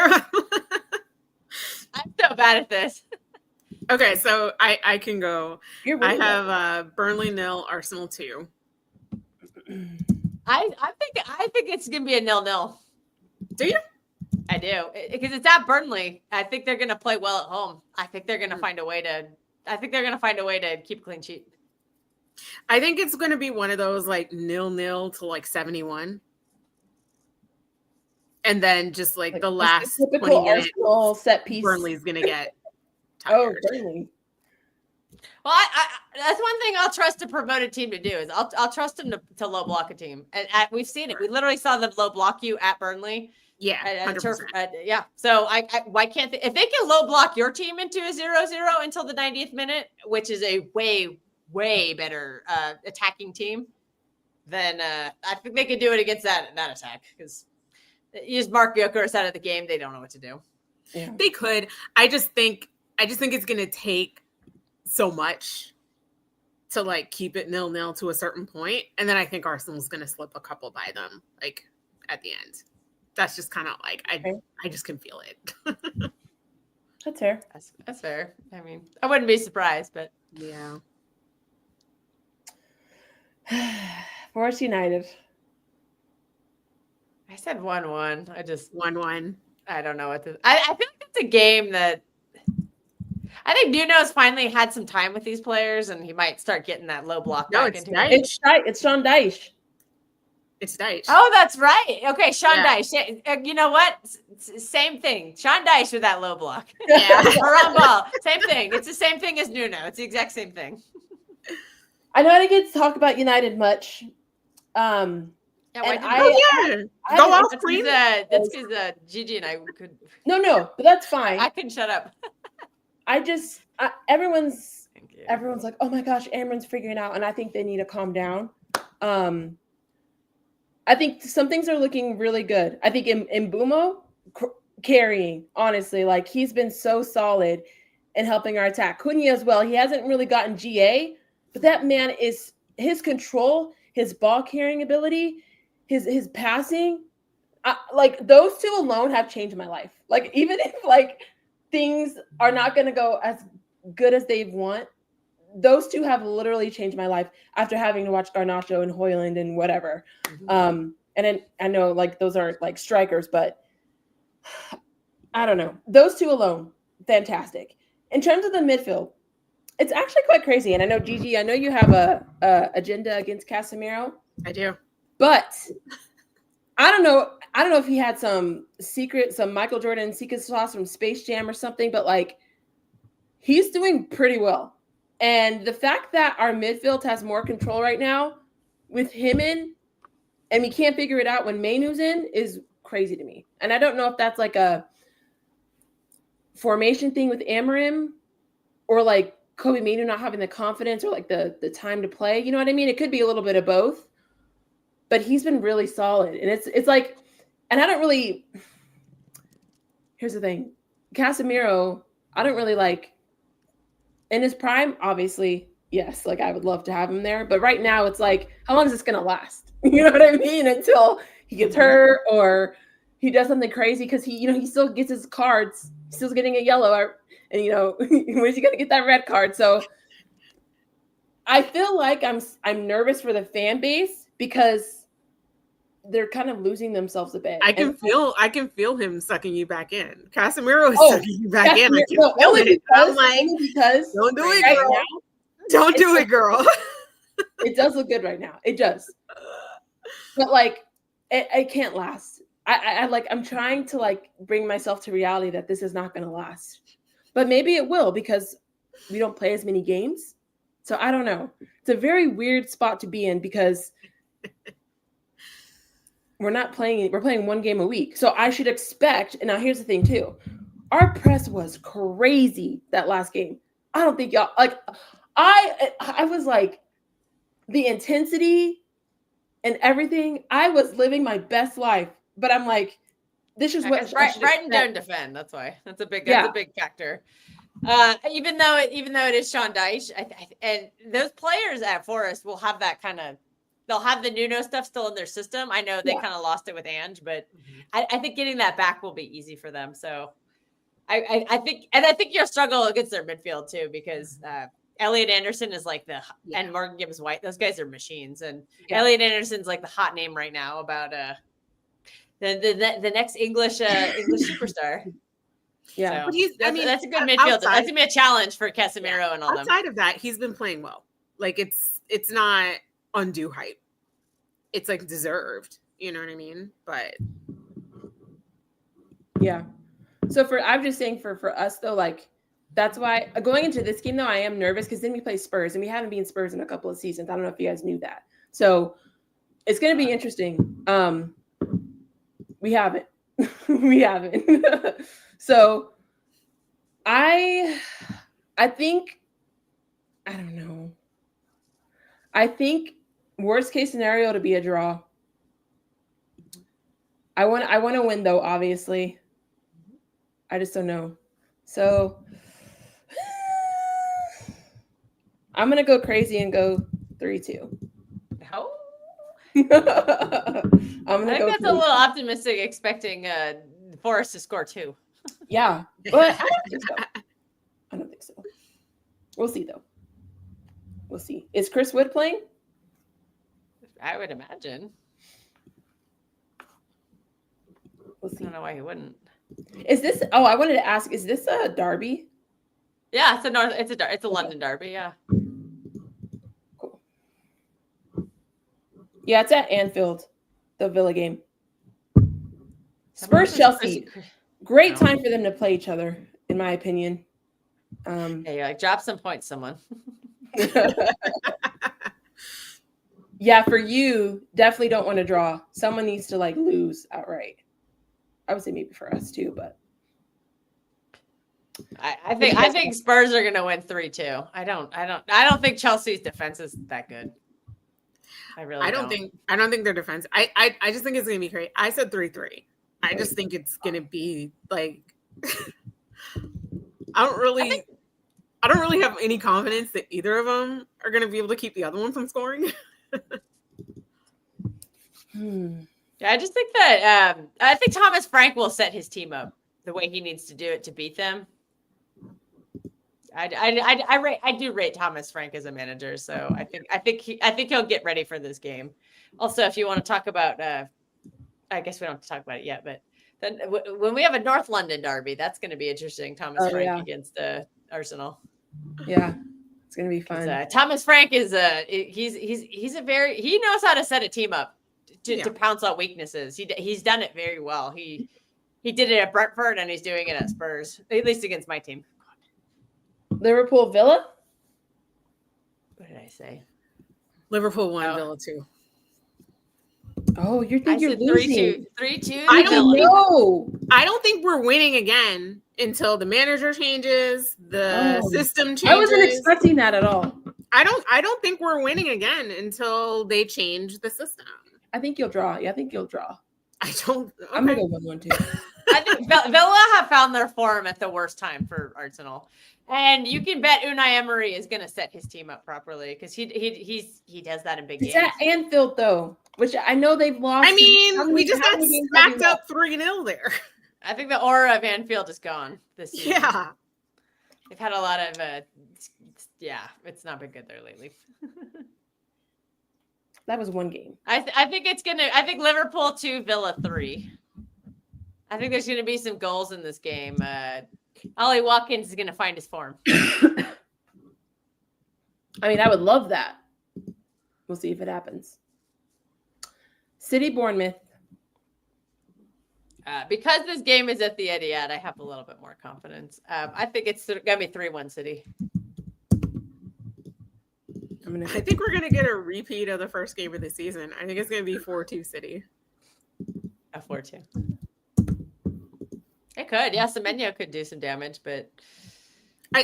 I'm so bad at this. Okay, so I can go. I have Burnley 0, Arsenal 2. I think it's gonna be a 0-0. Do you? I do because it's at Burnley. I think they're gonna play well at home. I think they're gonna find a way to keep a clean sheet. I think it's gonna be one of those like 0-0 to like 71, and then just like the last 20 minutes, Arsenal set piece. Burnley's gonna get. Oh, really? Well, that's one thing I'll trust a promoted team to do is I'll trust them to low block a team. And we've seen it. We literally saw them low block you at Burnley. Yeah, 100%. Yeah. So why can't they? If they can low block your team into a 0-0 until the 90th minute, which is a way, way better attacking team, then I think they could do it against that attack because you just mark Gyökeres out of the game. They don't know what to do. Yeah. They could. I just think it's going to take so much to like keep it 0-0 to a certain point. And then I think Arsenal's going to slip a couple by them, like at the end. That's just kind of like, I just can feel it. That's fair. That's fair. I mean, I wouldn't be surprised, but yeah. Forest United. I said 1-1. I just 1-1. I don't know what to. I feel like it's a game that I think Nuno's finally had some time with these players, and he might start getting that low block back into it. It's Sean Dyche. It's Dyche. Oh, that's right. Okay, Sean Dyche. You know what? Same thing. Sean Dyche with that low block. Yeah. Or on ball. Same thing. It's the same thing as Nuno. It's the exact same thing. I know I didn't get to talk about United much. Yeah, And why didn't Go off, That's Queen. because Gigi and I could. No, but that's fine. I can shut up. Everyone's Thank you. everyone's like, oh my gosh, Amron's figuring out, and I think they need to calm down. I think some things are looking really good. I think in Mbumo carrying, honestly, like he's been so solid in helping our attack. Cunha as well. He hasn't really gotten GA, but that man is his control, his ball carrying ability, his passing. Like those two alone have changed my life. Like even if like things are not going to go as good as they want, those two have literally changed my life after having to watch Garnacho and Hoyland and whatever. And then I know like those are like strikers, but I don't know. Those two alone, fantastic. In terms of the midfield, it's actually quite crazy. And I know Gigi, I know you have a agenda against Casemiro. I do, but I don't know if he had some Michael Jordan secret sauce from Space Jam or something, but like he's doing pretty well. And the fact that our midfield has more control right now with him in, and we can't figure it out when Mainu's in, is crazy to me. And I don't know if that's like a formation thing with Amarim or like Kobe Mainu not having the confidence or like the time to play. You know what I mean? It could be a little bit of both. But he's been really solid. And it's like, and I don't really, here's the thing. Casemiro, I don't really like, in his prime, obviously, yes, like I would love to have him there. But right now it's like, how long is this going to last? You know what I mean? Until he gets hurt or he does something crazy because he still gets his cards. He's still getting a yellow. And, when is he going to get that red card? So I feel like I'm nervous for the fan base because they're kind of losing themselves a bit. I can feel him sucking you back in. Casemiro is sucking you back in. I can feel it. I'm like, because don't do it, girl. Now, don't do it, girl. It does look good right now. It does. But like, it can't last. I'm trying to like bring myself to reality that this is not going to last. But maybe it will because we don't play as many games. So I don't know. It's a very weird spot to be in because we're playing one game a week. So I should expect, and now here's the thing too. Our press was crazy that last game. I don't think y'all like I was like the intensity and everything. I was living my best life, but I'm like, this is what Brighton don't defend. That's why. That's a big factor. Even though it is Sean Dyche, and those players at Forest will have that kind of. They'll have the Nuno stuff still in their system. I know they kind of lost it with Ange, but I think getting that back will be easy for them. So I think you'll struggle against their midfield too, because Elliot Anderson is like and Morgan Gibbs White. Those guys are machines, and Elliot Anderson's like the hot name right now about the next English superstar. Yeah, so that's a good midfield. That's gonna be a challenge for Casemiro and all them. Outside of that, he's been playing well. Like it's not undue hype. It's like deserved. You know what I mean? But yeah. So I'm just saying for us though, like that's why going into this game though, I am nervous because then we play Spurs and we haven't been Spurs in a couple of seasons. I don't know if you guys knew that. So it's gonna be interesting. We haven't. We haven't. So I think I don't know. I think worst case scenario to be a draw. I want to win though, obviously. I just don't know. So I'm gonna go crazy and go 3-2. Oh. I think that's a little optimistic, expecting Forest to score 2. Yeah, but I don't think so. We'll see though. We'll see. Is Chris Wood playing? I would imagine. We'll see. I don't know why he wouldn't. Is this? Oh, I wanted to ask. Is this a derby? Yeah, it's a London derby. Yeah. Cool. Yeah, it's at Anfield, the Villa game. Spurs Chelsea. Great time for them to play each other, in my opinion. Hey, drop some points, someone. Yeah, for you, definitely don't want to draw. Someone needs to like lose outright. I would say maybe for us too, but I think Spurs are gonna win 3-2. I don't think Chelsea's defense is that good. I don't think their defense. I just think it's gonna be great. I said 3-3. I just think it's gonna be like I don't really have any confidence that either of them are gonna be able to keep the other one from scoring. Yeah, I just think that I think Thomas Frank will set his team up the way he needs to do it to beat them. I do rate Thomas Frank as a manager, so I think he'll get ready for this game. Also, if you want to talk about, I guess we don't have to talk about it yet, but then when we have a North London derby, that's going to be interesting. Thomas Frank against Arsenal. Yeah, it's going to be fun. Thomas Frank is he knows how to set a team up to pounce on weaknesses. He's done it very well. He did it at Brentford and he's doing it at Spurs, at least against my team. Liverpool Villa? What did I say? Liverpool 1, Villa 2. Oh, you're thinking you're losing. 3-2. I don't think we're winning again until the manager changes, the system changes. I wasn't expecting that at all. I don't think we're winning again until they change the system. I think you'll draw. Yeah, I think you'll draw. I don't. Okay. I'm gonna go 1-1-2. I think Villa have found their form at the worst time for Arsenal. And you can bet Unai Emery is going to set his team up properly because he does that in big games. It's at Anfield though, which I know they've lost. I mean, we just got smacked up 3-0 there. I think the aura of Anfield is gone this season. Yeah, they've had a lot of it's not been good there lately. That was one game. I think Liverpool 2, Villa 3. I think there's gonna be some goals in this game. Ollie Watkins is going to find his form. I mean, I would love that. We'll see if it happens. City Bournemouth. Because this game is at the Etihad, I have a little bit more confidence. I think it's going to be 3-1 City. I think we're going to get a repeat of the first game of the season. I think it's going to be 4-2 City. A 4-2. It could, yeah. Semenyo could do some damage, but I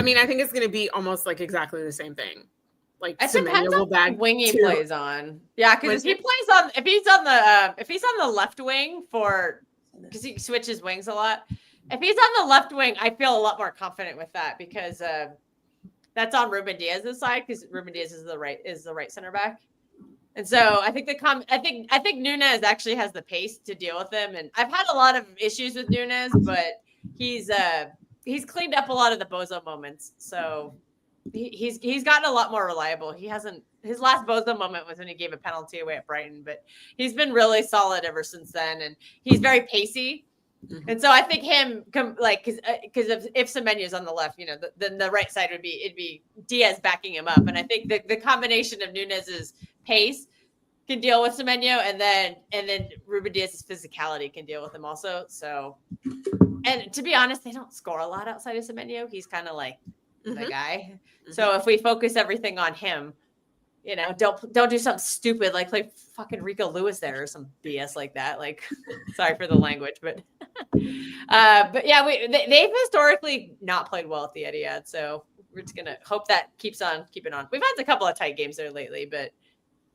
mean, I think it's going to be almost like exactly the same thing. Like it depends on the wing he plays on. Yeah, because if he's on the left wing because he switches wings a lot. If he's on the left wing, I feel a lot more confident with that because that's on Ruben Diaz's side because Ruben Diaz is the right center back. And so I think I think Nunes actually has the pace to deal with him. And I've had a lot of issues with Nunes, but he's cleaned up a lot of the bozo moments. So he's gotten a lot more reliable. His last bozo moment was when he gave a penalty away at Brighton, but he's been really solid ever since then. And he's very pacey. Mm-hmm. And so I think because if Semenyo's on the left, then the right side it'd be Diaz backing him up. And I think the combination of Nunes's pace can deal with Semenyo, and then Ruben Diaz's physicality can deal with him also. So, and to be honest, they don't score a lot outside of Semenyo. He's kind of like the guy. Mm-hmm. So if we focus everything on him, don't do something stupid like play fucking Rico Lewis there or some BS like that. Like, sorry for the language, but yeah, they've historically not played well at the Etihad, so we're just gonna hope that keeps on keeping on. We've had a couple of tight games there lately, but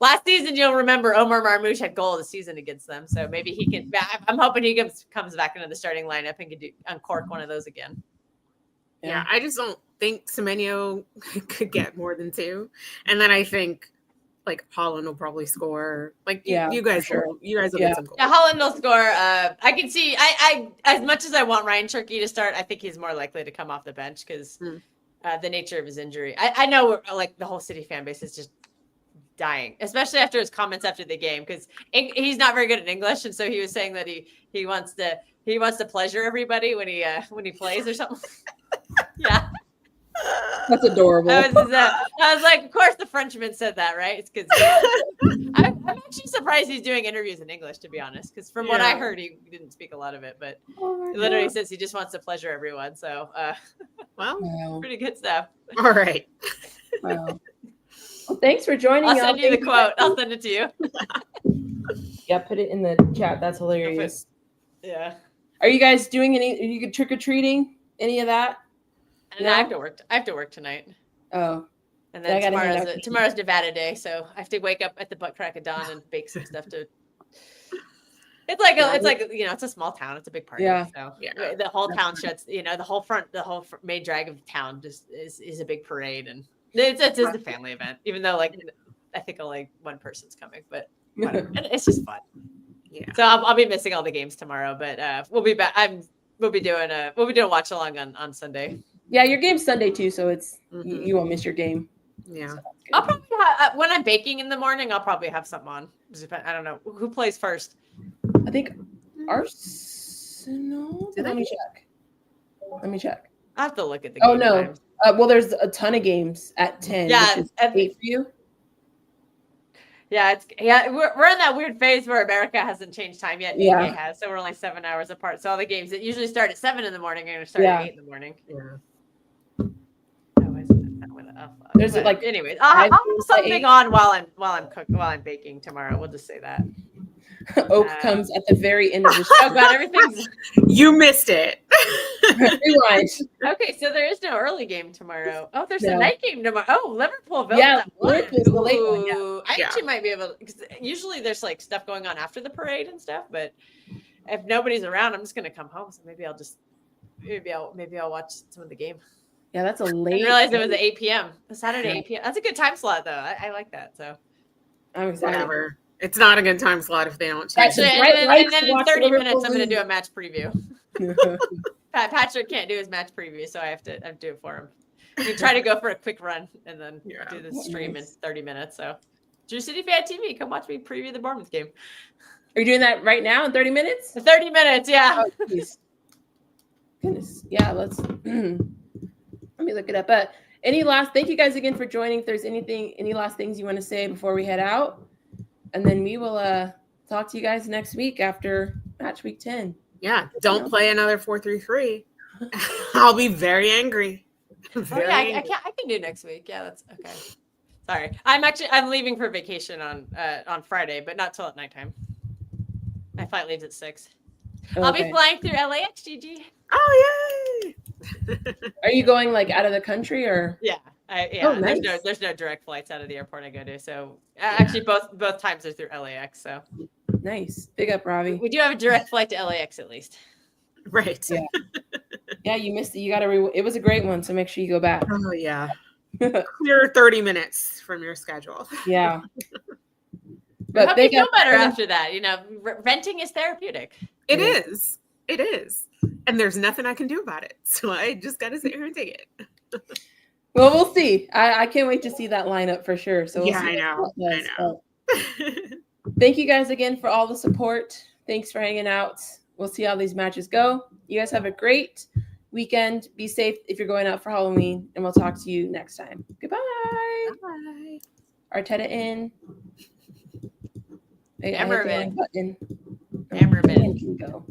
last season you'll remember Omar Marmoush had goal of the season against them, so maybe he can. I'm hoping he comes back into the starting lineup and can uncork one of those again. Yeah, I just don't think Semenyo could get more than 2. And then I think like Holland will probably score. Like you guys will get some goals. Yeah, Holland will score. I can see I as much as I want Ryan Cherky to start, I think he's more likely to come off the bench because the nature of his injury. I know like the whole City fan base is just dying, especially after his comments after the game because he's not very good at English, and so he was saying that he wants to pleasure everybody when he plays or something. Yeah. That's adorable. I was like, of course the Frenchman said that, right? It's because I'm actually surprised he's doing interviews in English, to be honest, because from what I heard, he didn't speak a lot of it, but he literally says he just wants to pleasure everyone. So, wow. Pretty good stuff. All right. Wow. Well, thanks for joining. I'll y'all. send you the Thank quote. I'll send it to you. Yeah, put it in the chat. That's hilarious. Yeah. Are you guys doing any? Are you trick or treating? Any of that? And I have to work. I have to work tonight. Oh. And Yeah, I then gotta hang out. tomorrow's Nevada day, so I have to wake up at the butt crack of dawn and bake some stuff to. It's like it's a small town. It's a big party. Yeah. So Yeah. the whole town shuts. The whole main drag of the town just is a big parade, and it's a family event. Even though I think only one person's coming, but whatever. And it's just fun. Yeah. So I'll be missing all the games tomorrow, but we'll be back. We'll be doing a watch along on Sunday. Yeah, your game's Sunday too, so it's you won't miss your game. Yeah. So I'll probably when I'm baking in the morning, I'll probably have something on. I don't know who plays first. I think Arsenal. Let me check. I have to look at the game. Oh no. Times. Well, there's a ton of games at 10. Yeah, which is 8 for you. Yeah, we're in that weird phase where America hasn't changed time yet. Yeah. UK has, so we're only 7 hours apart. So all the games that usually start at 7 in the morning are going to start at 8 in the morning. Yeah. There's like, anyways, I'll have something on while I'm baking tomorrow. We'll just say that. Oak comes at the very end of the show. Oh God, everything's. You missed it. Rewind. Okay, so there is no early game tomorrow. Oh, there's a night game tomorrow. Oh, Liverpool Villa. Yeah, Liverpool's the late one. Yeah. I actually might be able. Because usually there's like stuff going on after the parade and stuff, but if nobody's around, I'm just gonna come home. So maybe I'll watch some of the game. Yeah, that's a late. I didn't realize it was at 8 p.m. Saturday 8 p.m. That's a good time slot though. I like that. So I'm excited. Whatever. It's not a good time slot if they don't change actually, it. and then in 30 minutes, I'm going to do a match preview. Patrick can't do his match preview, so I have to do it for him. We try to go for a quick run and then do the stream in 30 minutes. So, Drew City Fan TV, come watch me preview the Bournemouth game. Are you doing that right now in 30 minutes? 30 minutes, yeah. Oh, goodness. Yeah, let's let me look it up. Thank you guys again for joining. If there's any last things you want to say before we head out, and then we will talk to you guys next week after Matchweek 10. Yeah, don't play another 4-3-3. I'll be very angry. I can do next week. Yeah, that's okay. Sorry, I'm leaving for vacation on Friday, but not till at nighttime. My flight leaves at 6. Okay. I'll be flying through LAX, Gigi. Oh yay! Are you going like out of the country or? Yeah. Nice. There's no direct flights out of the airport I go to. So actually both times are through LAX. So nice. Big up, Robbie. We do have a direct flight to LAX at least. Right. Yeah. Yeah, you missed it. You got to. It was a great one. So make sure you go back. Oh yeah. Clear 30 minutes from your schedule. Yeah. But hope you feel better after that. Venting is therapeutic. It is. It is. And there's nothing I can do about it. So I just got to sit here and take it. Well, we'll see. I can't wait to see that lineup for sure. So we'll I know. Thank you guys again for all the support. Thanks for hanging out. We'll see how these matches go. You guys have a great weekend. Be safe if you're going out for Halloween, and we'll talk to you next time. Goodbye. Bye. Arteta in. Hammerman. Button. Hammerman. Go.